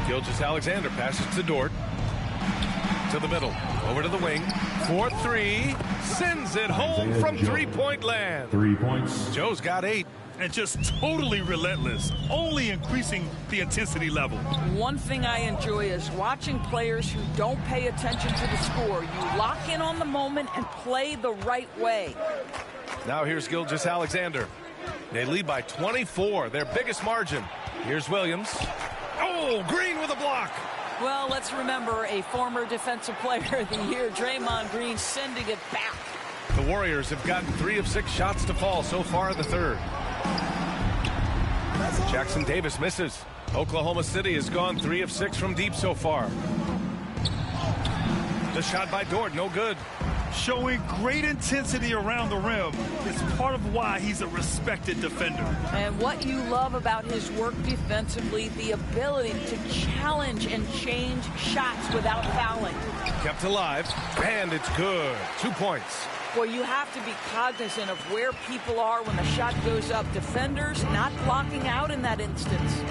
Gilgeous-Alexander passes to Dort. To the middle. Over to the wing. 4-3. Sends it home from three-point land. 3 points. Joe's got 8. And just totally relentless. Only increasing the intensity level. One thing I enjoy is watching players who don't pay attention to the score. You lock in on the moment and play the right way. Now here's Gilgeous-Alexander. They lead by 24. Their biggest margin. Here's Williams. Oh, Green with a block. Well, let's remember a former defensive player of the year, Draymond Green, sending it back. The Warriors have gotten 3 of 6 shots to fall so far in the third. Jackson Davis misses. Oklahoma City has gone 3 of 6 from deep so far. The shot by Dort, no good. Showing great intensity around the rim is part of why he's a respected defender. And what you love about his work defensively, the ability to challenge and change shots without fouling. Kept alive, and it's good. 2 points. Well, you have to be cognizant of where people are when the shot goes up. Defenders not blocking out in that instance.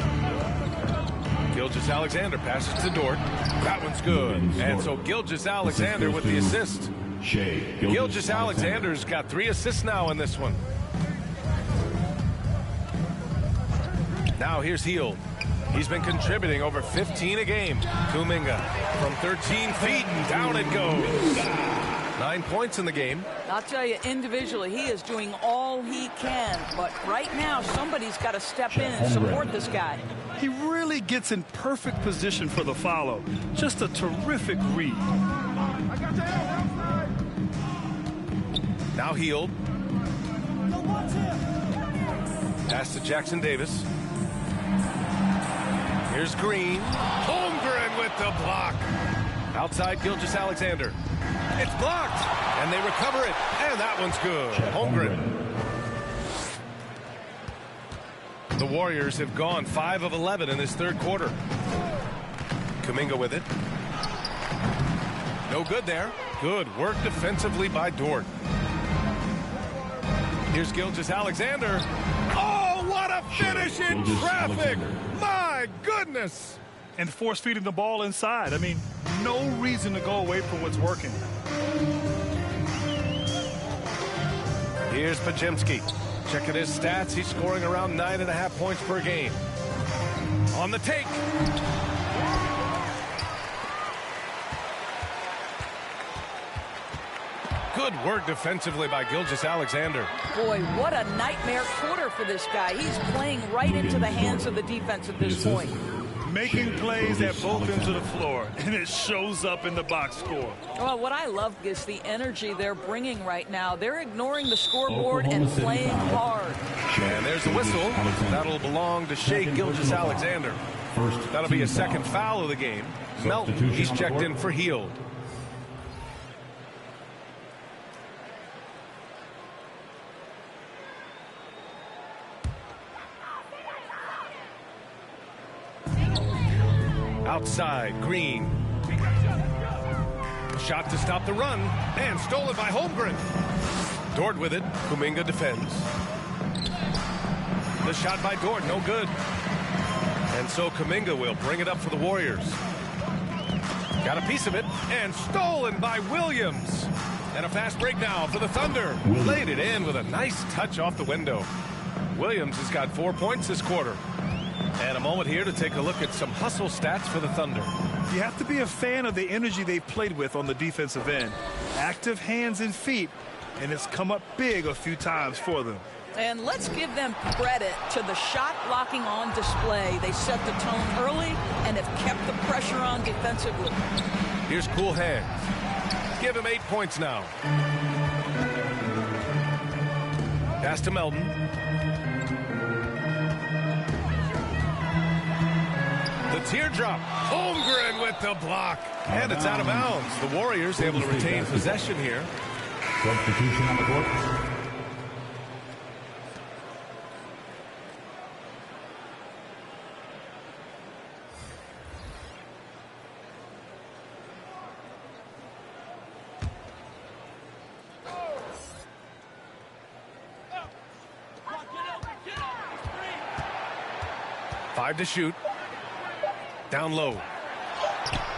Gilgeous-Alexander passes to Dort. That one's good. And so Gilgeous-Alexander with the assist. Gilgeous-Alexander's got 3 assists now in this one. Now here's Hield. He's been contributing over 15 a game. Kuminga from 13 feet, and down it goes. 9 points in the game. I'll tell you, individually, he is doing all he can. But right now, somebody's got to step in and support this guy. He really gets in perfect position for the follow. Just a terrific read. Now Hield. Pass to Jackson Davis. Here's Green. Holmgren with the block. Outside Gilgeous-Alexander. It's blocked, and they recover it, and that one's good. Holmgren. The Warriors have gone 5 of 11 in this third quarter. Kuminga with it. No good there. Good work defensively by Dort. Here's Gilgeous-Alexander. Oh, what a finish in traffic! My goodness! And force feeding the ball inside. I mean, no reason to go away from what's working. Here's Podziemski. Checking his stats. He's scoring around 9.5 points per game. On the take. Good work defensively by Gilgeous-Alexander. Boy, what a nightmare quarter for this guy. He's playing right into the hands of the defense at this point. Making plays at both ends of the floor, and it shows up in the box score. Well, what I love is the energy they're bringing right now. They're ignoring the scoreboard and playing hard. And there's the whistle. That'll belong to Shai Gilgeous-Alexander. That'll be a second foul of the game. Melton, he's checked in for Hield. Outside, Green. Shot to stop the run, and stolen by Holmgren. Dort with it. Kuminga defends. The shot by Dort, no good. And so Kuminga will bring it up for the Warriors. Got a piece of it, and stolen by Williams. And a fast break now for the Thunder. Laid it in with a nice touch off the window. Williams has got 4 points this quarter. And a moment here to take a look at some hustle stats for the Thunder. You have to be a fan of the energy they've played with on the defensive end. Active hands and feet, and it's come up big a few times for them. And let's give them credit to the shot blocking on display. They set the tone early and have kept the pressure on defensively. Here's Cool Hands. Give him 8 points now. Pass to Melton. The teardrop. Holmgren with the block. And it's out of bounds. The Warriors able to retain possession here. Substitution on the court. Five to shoot. Down low.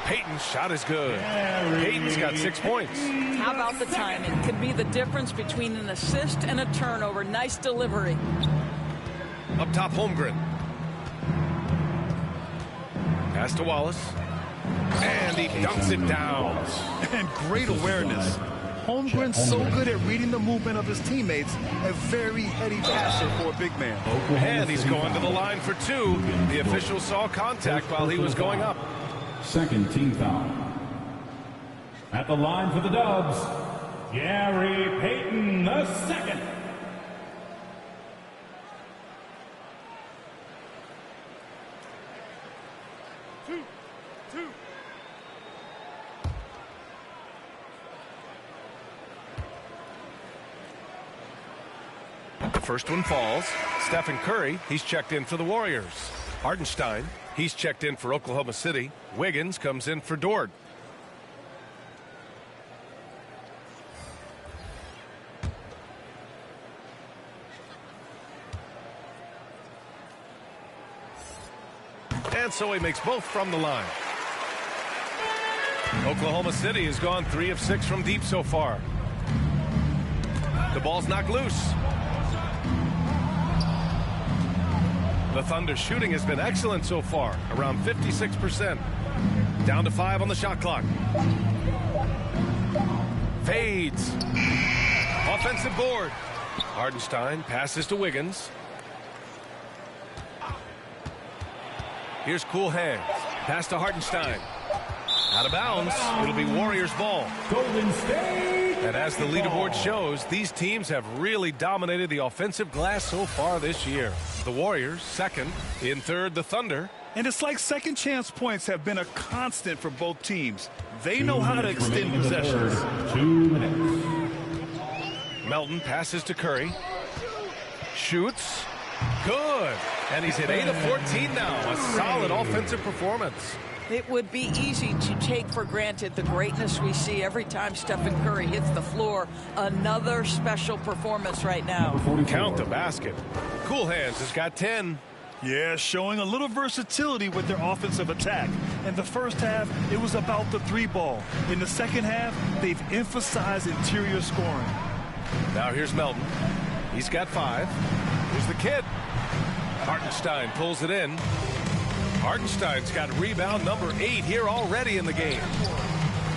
Payton's shot is good. Payton's got 6 points. How about the timing? Could be the difference between an assist and a turnover. Nice delivery. Up top, Holmgren. Pass to Wallace. And he dunks it down. And great awareness. Holmgren's so good at reading the movement of his teammates. A very heady passer for a big man. And he's going to the line for two. The official saw contact while he was going up. Second team foul. At the line for the Dubs, Gary Payton II. first one falls. Stephen Curry, he's checked in for the Warriors. Hartenstein, he's checked in for Oklahoma City. Wiggins comes in for Dort. And so he makes both from the line. Oklahoma City has gone 3 of 6 from deep so far. The ball's knocked loose. The Thunder's shooting has been excellent so far, around 56%. Down to 5 on the shot clock. Fades. Offensive board. Hartenstein passes to Wiggins. Here's Cool Hands. Pass to Hartenstein. Out of bounds. It'll be Warriors ball. Golden State. And as the leaderboard shows, these teams have really dominated the offensive glass so far this year. The Warriors, second. In third, the Thunder. And it's like second chance points have been a constant for both teams. They know how to extend possessions. 2 minutes. Melton passes to Curry. Shoots. Good. And he's hit 8 of 14 now. A solid offensive performance. It would be easy to take for granted the greatness we see every time Stephen Curry hits the floor. Another special performance right now. Count the basket. Cool Hands has got 10. Yeah, showing a little versatility with their offensive attack. In the first half, it was about the 3-ball. In the second half, they've emphasized interior scoring. Now here's Melton. He's got 5. Here's the kid. Hartenstein pulls it in. Hartenstein's got rebound number 8 here already in the game.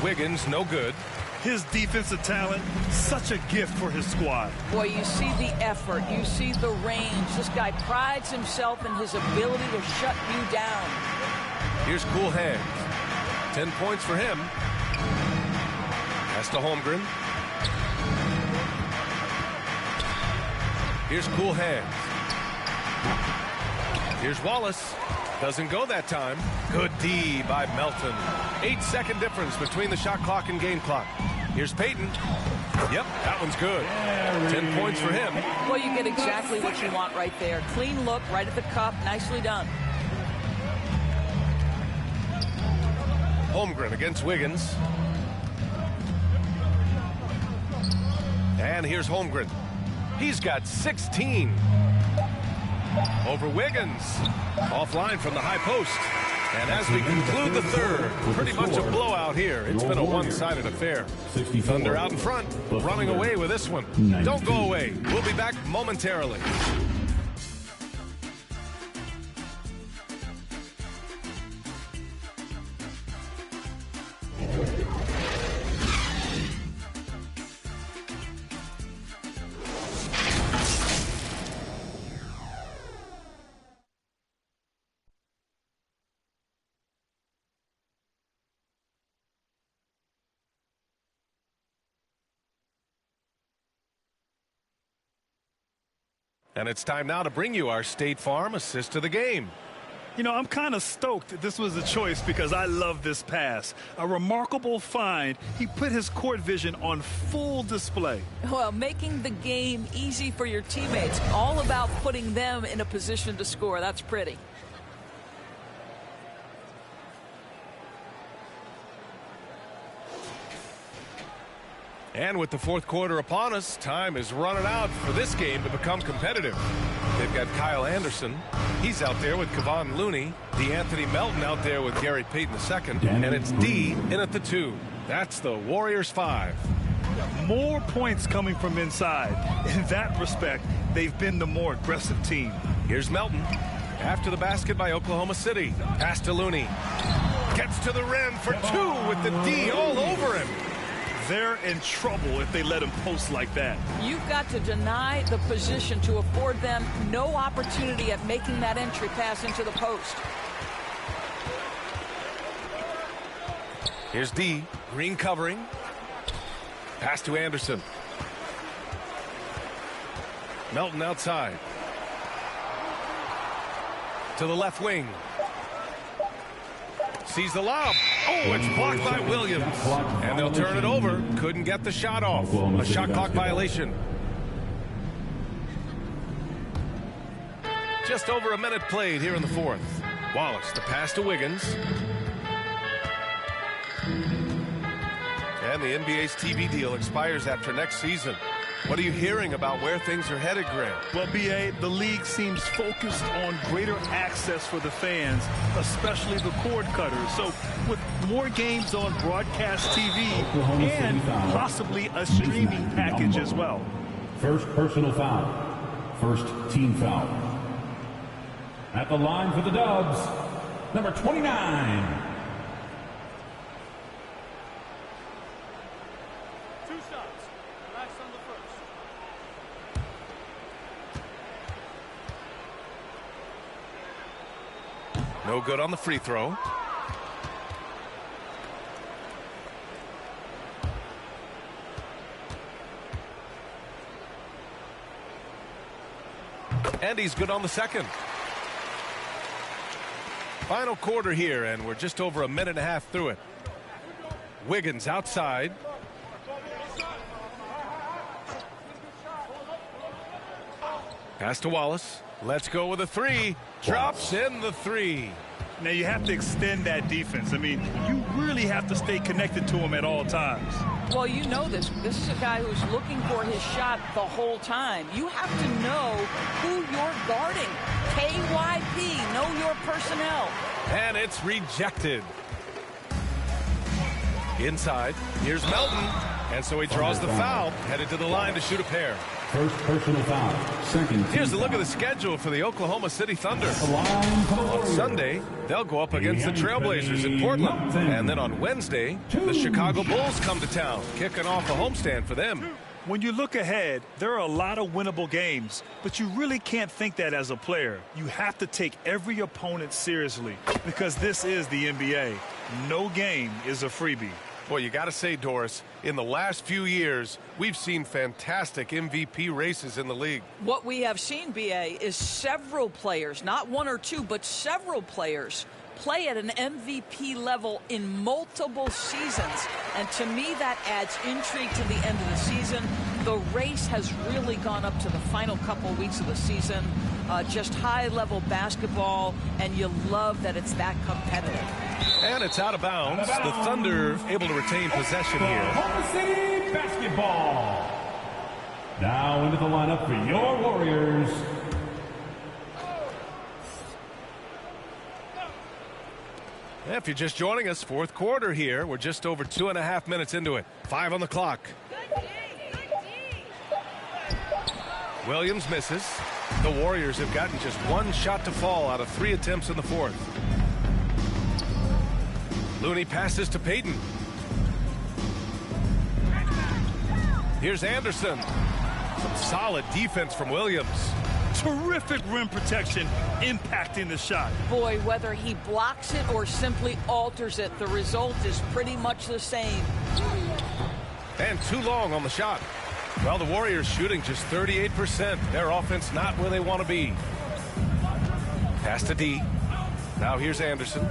Wiggins, no good. His defensive talent, such a gift for his squad. Boy, you see the effort. You see the range. This guy prides himself in his ability to shut you down. Here's Cool Hands. 10 points for him. Pass to Holmgren. Here's Cool Hands. Here's Wallace. Doesn't go that time. Good D by Melton. 8-second difference between the shot clock and game clock. Here's Payton. Yep, that one's good. 10 points for him. Well, you get exactly what you want right there. Clean look, right at the cup. Nicely done. Holmgren against Wiggins. And here's Holmgren. He's got 16. Over Wiggins. Offline from the high post. And as we conclude the third, pretty much a blowout here. It's been a one-sided affair. Thunder out in front, running away with this one. Don't go away. We'll be back momentarily. And it's time now to bring you our State Farm assist to the game. You know, I'm kind of stoked that this was a choice because I love this pass. A remarkable find. He put his court vision on full display. Well, making the game easy for your teammates. All about putting them in a position to score. That's pretty. And with the fourth quarter upon us, time is running out for this game to become competitive. They've got Kyle Anderson. He's out there with Kevon Looney. DeAnthony Melton out there with Gary Payton II. And it's D in at the 2. That's the Warriors 5. More points coming from inside. In that respect, they've been the more aggressive team. Here's Melton. After the basket by Oklahoma City. Pass to Looney. Gets to the rim for 2 with the D all over him. They're in trouble if they let him post like that. You've got to deny the position to afford them no opportunity at making that entry pass into the post. Here's D. Green covering. Pass to Anderson. Melton outside. To the left wing. Sees the lob. Oh, it's blocked by Williams. And they'll turn it over. Couldn't get the shot off. A shot clock violation. Just over a minute played here in the fourth. Wallace, the pass to Wiggins. And the NBA's TV deal expires after next season. What are you hearing about where things are headed, Grant? Well, B.A., the league seems focused on greater access for the fans, especially the cord cutters. So with more games on broadcast TV and possibly a streaming package as well. First personal foul. First team foul. At the line for the Dubs, number 29. No good on the free throw. And he's good on the second. Final quarter here, and we're just over a minute and a half through it. Wiggins outside. Pass to Wallace. Let's go with a three. Drops in the three. Now you have to extend that defense. I mean, you really have to stay connected to him at all times. Well, you know this. This is a guy who's looking for his shot the whole time. You have to know who you're guarding. KYP, know your personnel. And it's rejected. Inside, here's Melton. And so he draws the foul, headed to the line to shoot a pair. First personal foul. Second. Here's a look at the schedule for the Oklahoma City Thunder. On Sunday, they'll go up against the Trailblazers in Portland. And then on Wednesday, the Chicago Bulls come to town, kicking off a homestand for them. When you look ahead, there are a lot of winnable games, but you really can't think that as a player. You have to take every opponent seriously because this is the NBA. No game is a freebie. Well, you got to say, Doris, in the last few years, we've seen fantastic MVP races in the league. What we have seen, BA, is several players, not one or two, but several players play at an MVP level in multiple seasons. And to me, that adds intrigue to the end of the season. The race has really gone up to the final couple weeks of the season. Just high-level basketball, and you love that it's that competitive. And it's out of bounds. The Thunder able to retain possession here. Oklahoma City basketball. Now into the lineup for your Warriors. If you're just joining us, fourth quarter here. We're just over 2.5 minutes into it. 5 on the clock. Williams misses. The Warriors have gotten just one shot to fall out of 3 attempts in the fourth. Looney passes to Payton. Here's Anderson. Some solid defense from Williams. Terrific rim protection impacting the shot. Boy, whether he blocks it or simply alters it, the result is pretty much the same. And too long on the shot. Well, the Warriors shooting just 38%. Their offense not where they want to be. Pass to D. Now here's Anderson.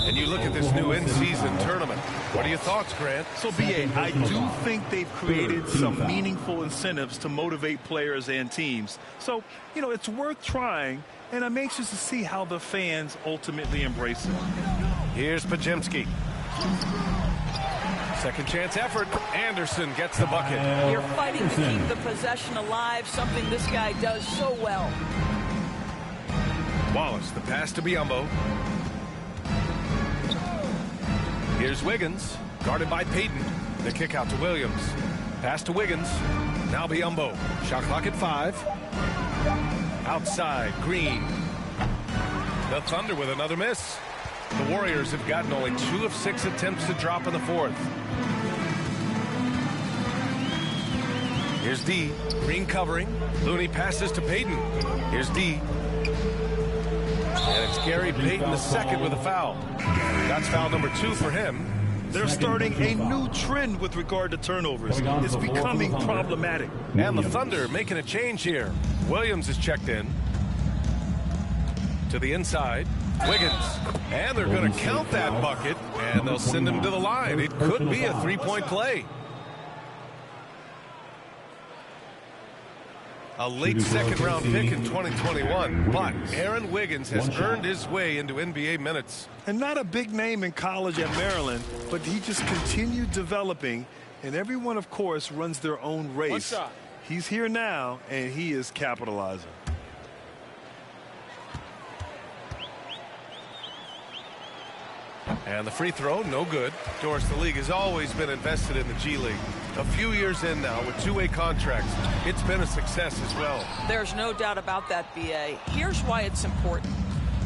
And you look at this new in-season tournament. What are your thoughts, Grant? So, B.A., I do think they've created some meaningful incentives to motivate players and teams. So, you know, it's worth trying, and I'm anxious to see how the fans ultimately embrace it. Here's Podziemski. Second chance effort. Anderson gets the bucket. You're fighting to keep the possession alive, something this guy does so well. Wallace, the pass to Biyombo. Here's Wiggins, guarded by Payton. The kick out to Williams. Pass to Wiggins. Now Biyombo. Shot clock at 5. Outside, Green. The Thunder with another miss. The Warriors have gotten only 2 of 6 attempts to drop in the fourth. Here's D. Green covering. Looney passes to Payton. Here's D. And it's Gary Payton II with a foul. That's foul number 2 for him. They're starting a new trend with regard to turnovers. It's becoming problematic. And the Thunder making a change here. Williams is checked in. To the inside. Wiggins. And they're going to count that bucket. And they'll send him to the line. It could be a 3-point play. A late second-round pick in 2021, but Aaron Wiggins has earned his way into NBA minutes. And not a big name in college at Maryland, but he just continued developing, and everyone, of course, runs their own race. He's here now, and he is capitalizing. And the free throw, no good. Of course, the league has always been invested in the G League. A few years in now with two-way contracts, it's been a success as well. There's no doubt about that, B.A. Here's why it's important.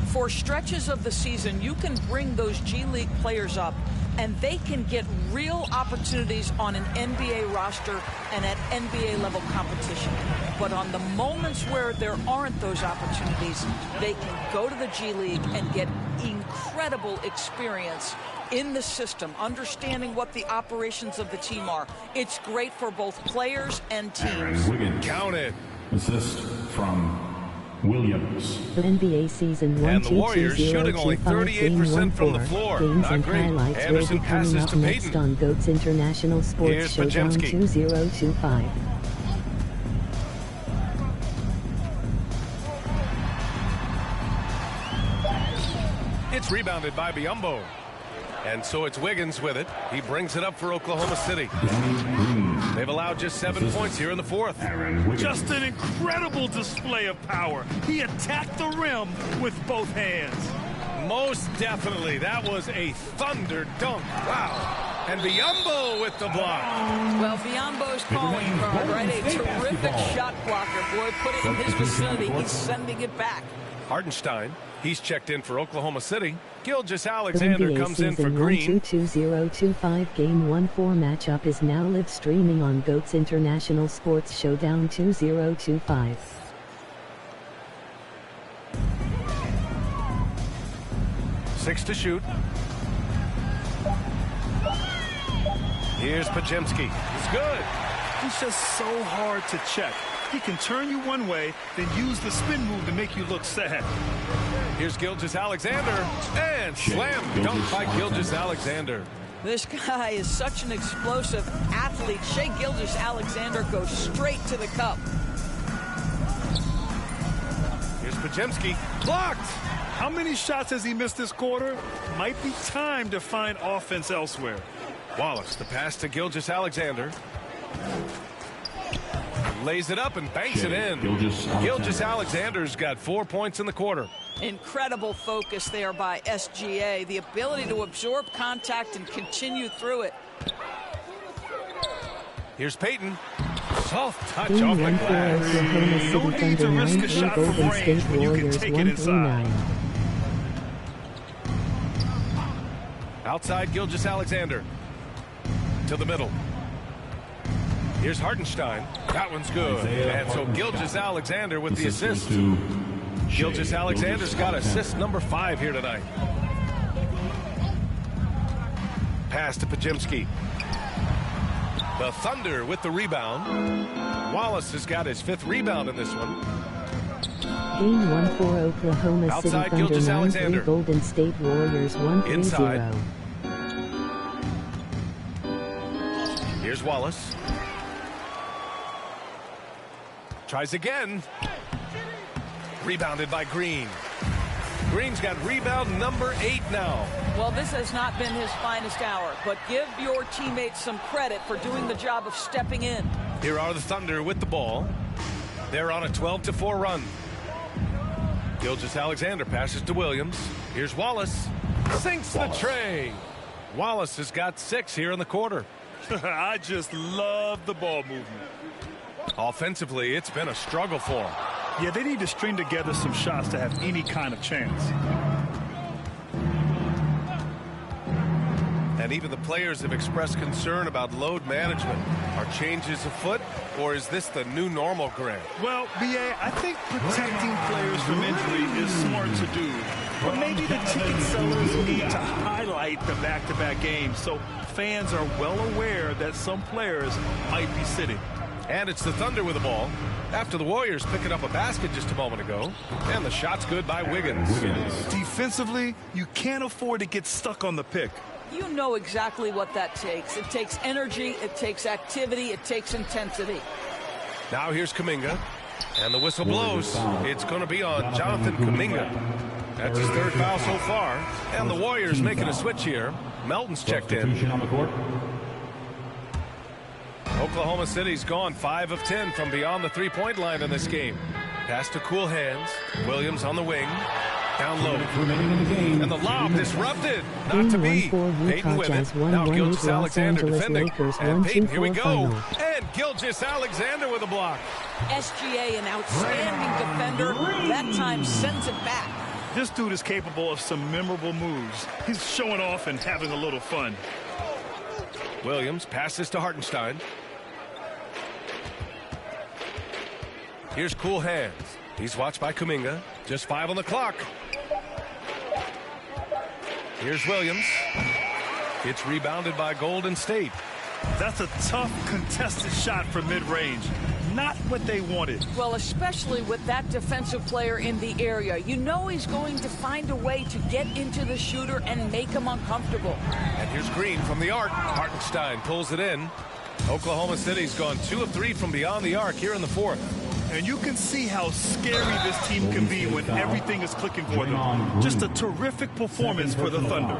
For stretches of the season, you can bring those G League players up, and they can get real opportunities on an NBA roster and at NBA level competition. But on the moments where there aren't those opportunities, they can go to the G League and get incredible experience in the system, understanding what the operations of the team are. It's great for both players and teams. Count it. Assist from Williams. The NBA season 1-2-2-0-2-5 And the Warriors shooting only 38% from the floor. Games Not and great. highlights Anderson will be coming passes up to next Payton. on GOAT's International Sports Here's Showdown Podziemski. 2025. It's rebounded by Biyombo. And so it's Wiggins with it. He brings it up for Oklahoma City. They've allowed just 7 points here in the fourth. Just an incredible display of power. He attacked the rim with both hands. Most definitely. That was a thunder dunk. Wow. And Biyombo with the block. Well, Biyombo's calling card, right? A terrific shot blocker. Boy, put it in his vicinity. He's sending it back. Hartenstein, he's checked in for Oklahoma City. Gilgeous The Alexander NBA comes in for season Green. 1-2-2-0-2-5 Game 1-4 matchup is now live streaming on GOAT's International Sports Showdown 2025. Six to shoot. Here's Podziemski. He's good. He's just so hard to check. He can turn you one way, then use the spin move to make you look sad. Here's Gilgeous Alexander. And slam dunk by Gilgeous Alexander. This guy is such an explosive athlete. Shai Gilgeous Alexander goes straight to the cup. Here's Podziemski. Blocked. How many shots has he missed this quarter? Might be time to find offense elsewhere. Wallace, the pass to Gilgeous Alexander. Lays it up and banks it in. Gilgeous Alexander's got 4 points in the quarter. Incredible focus there by SGA. The ability to absorb contact and continue through it. Here's Payton. Soft touch Game off the 1-4 glass. Oklahoma City Thunder 9-3 Golden State Warriors 1-3-9. Outside Gilgeous Alexander. To the middle. Here's Hartenstein. That one's good. And so Gilgeous Alexander with the assist. Gilgeous Alexander's got assist number 5 here tonight. Pass to Podziemski. The Thunder with the rebound. Wallace has got his 5th rebound in this one. Game 1-4 Oklahoma Outside City Gilgeous Thunder Alexander. 9-3 Golden State Warriors 1-3-0. Inside. Here's Wallace. Tries again. Rebounded by Green. Green's got rebound number 8 now. Well, this has not been his finest hour, but give your teammates some credit for doing the job of stepping in. Here are the Thunder with the ball. They're on a 12-4 run. Gilgeous Alexander passes to Williams. Here's Wallace. Sinks the tray. Wallace has got 6 here in the quarter. I just love the ball movement. Offensively, it's been a struggle for him. Yeah, they need to string together some shots to have any kind of chance. And even the players have expressed concern about load management. Are changes afoot, or is this the new normal, Grant? Well, B.A., I think protecting players from injury is smart to do. But maybe the ticket sellers need to highlight the back-to-back games so fans are well aware that some players might be sitting. And it's the Thunder with the ball. After the Warriors picking up a basket just a moment ago. And the shot's good by Wiggins. Defensively, you can't afford to get stuck on the pick. You know exactly what that takes. It takes energy, it takes activity, it takes intensity. Now here's Kuminga. And the whistle blows. It's going to be on Jonathan Kuminga. That's his third foul so far. And the Warriors making a switch here. Melton's checked in. Oklahoma City's gone 5 of 10 from beyond the three-point line in this game. Pass to cool hands. Williams on the wing. Down low. And the lob disrupted. Not to be. Payton with it. Now Gilgeous-Alexander defending. And Payton, here we go. And Gilgeous-Alexander with a block. SGA, an outstanding defender. That time sends it back. This dude is capable of some memorable moves. He's showing off and having a little fun. Williams passes to Hartenstein. Here's cool hands. He's watched by Kuminga. Just 5 on the clock. Here's Williams. It's rebounded by Golden State. That's a tough, contested shot from mid-range. Not what they wanted. Well, especially with that defensive player in the area. You know he's going to find a way to get into the shooter and make him uncomfortable. And here's Green from the arc. Hartenstein pulls it in. Oklahoma City's gone 2 of 3 from beyond the arc here in the fourth. And you can see how scary this team can be when everything is clicking for them. Just a terrific performance for the Thunder.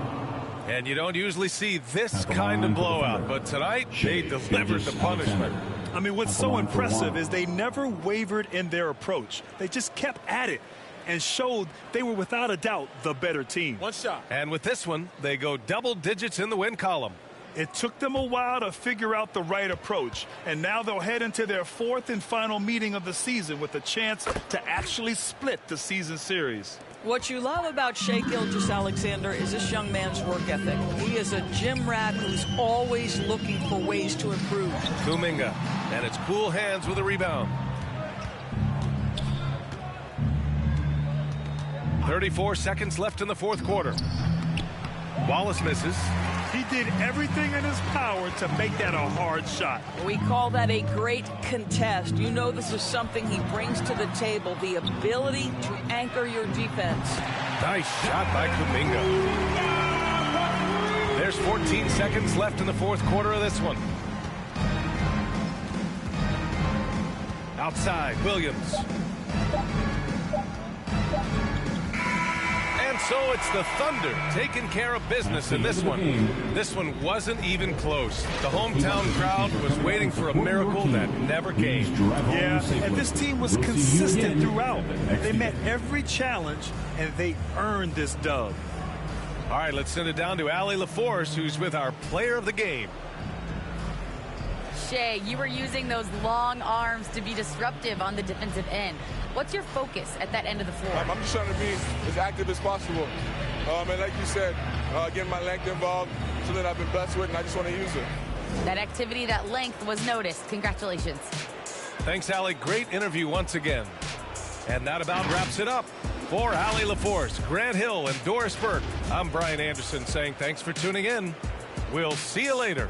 And you don't usually see this kind of blowout, but tonight they delivered the punishment. I mean, what's so impressive is they never wavered in their approach. They just kept at it and showed they were without a doubt the better team. One shot. And with this one, they go double digits in the win column. It took them a while to figure out the right approach, and now they'll head into their fourth and final meeting of the season with a chance to actually split the season series. What you love about Shai Gilgeous-Alexander is this young man's work ethic. He is a gym rat who's always looking for ways to improve. Kuminga, and it's cool hands with a rebound. 34 seconds left in the fourth quarter. Wallace misses. He did everything in his power to make that a hard shot. We call that a great contest. You know this is something he brings to the table, the ability to anchor your defense. Nice shot by Kuminga. There's 14 seconds left in the fourth quarter of this one. Outside, Williams. So it's the Thunder taking care of business in this one. This one wasn't even close. The hometown crowd was waiting for a miracle that never came. Yeah, and this team was consistent throughout. They met every challenge, and they earned this dub. All right, let's send it down to Allie LaForce, who's with our player of the game. Shai, you were using those long arms to be disruptive on the defensive end. What's your focus at that end of the floor? I'm just trying to be as active as possible. And like you said, getting my length involved, something I've been blessed with, and I just want to use it. That activity, that length was noticed. Congratulations. Thanks, Allie. Great interview once again. And that about wraps it up. For Allie LaForce, Grant Hill, and Doris Burke, I'm Brian Anderson saying thanks for tuning in. We'll see you later.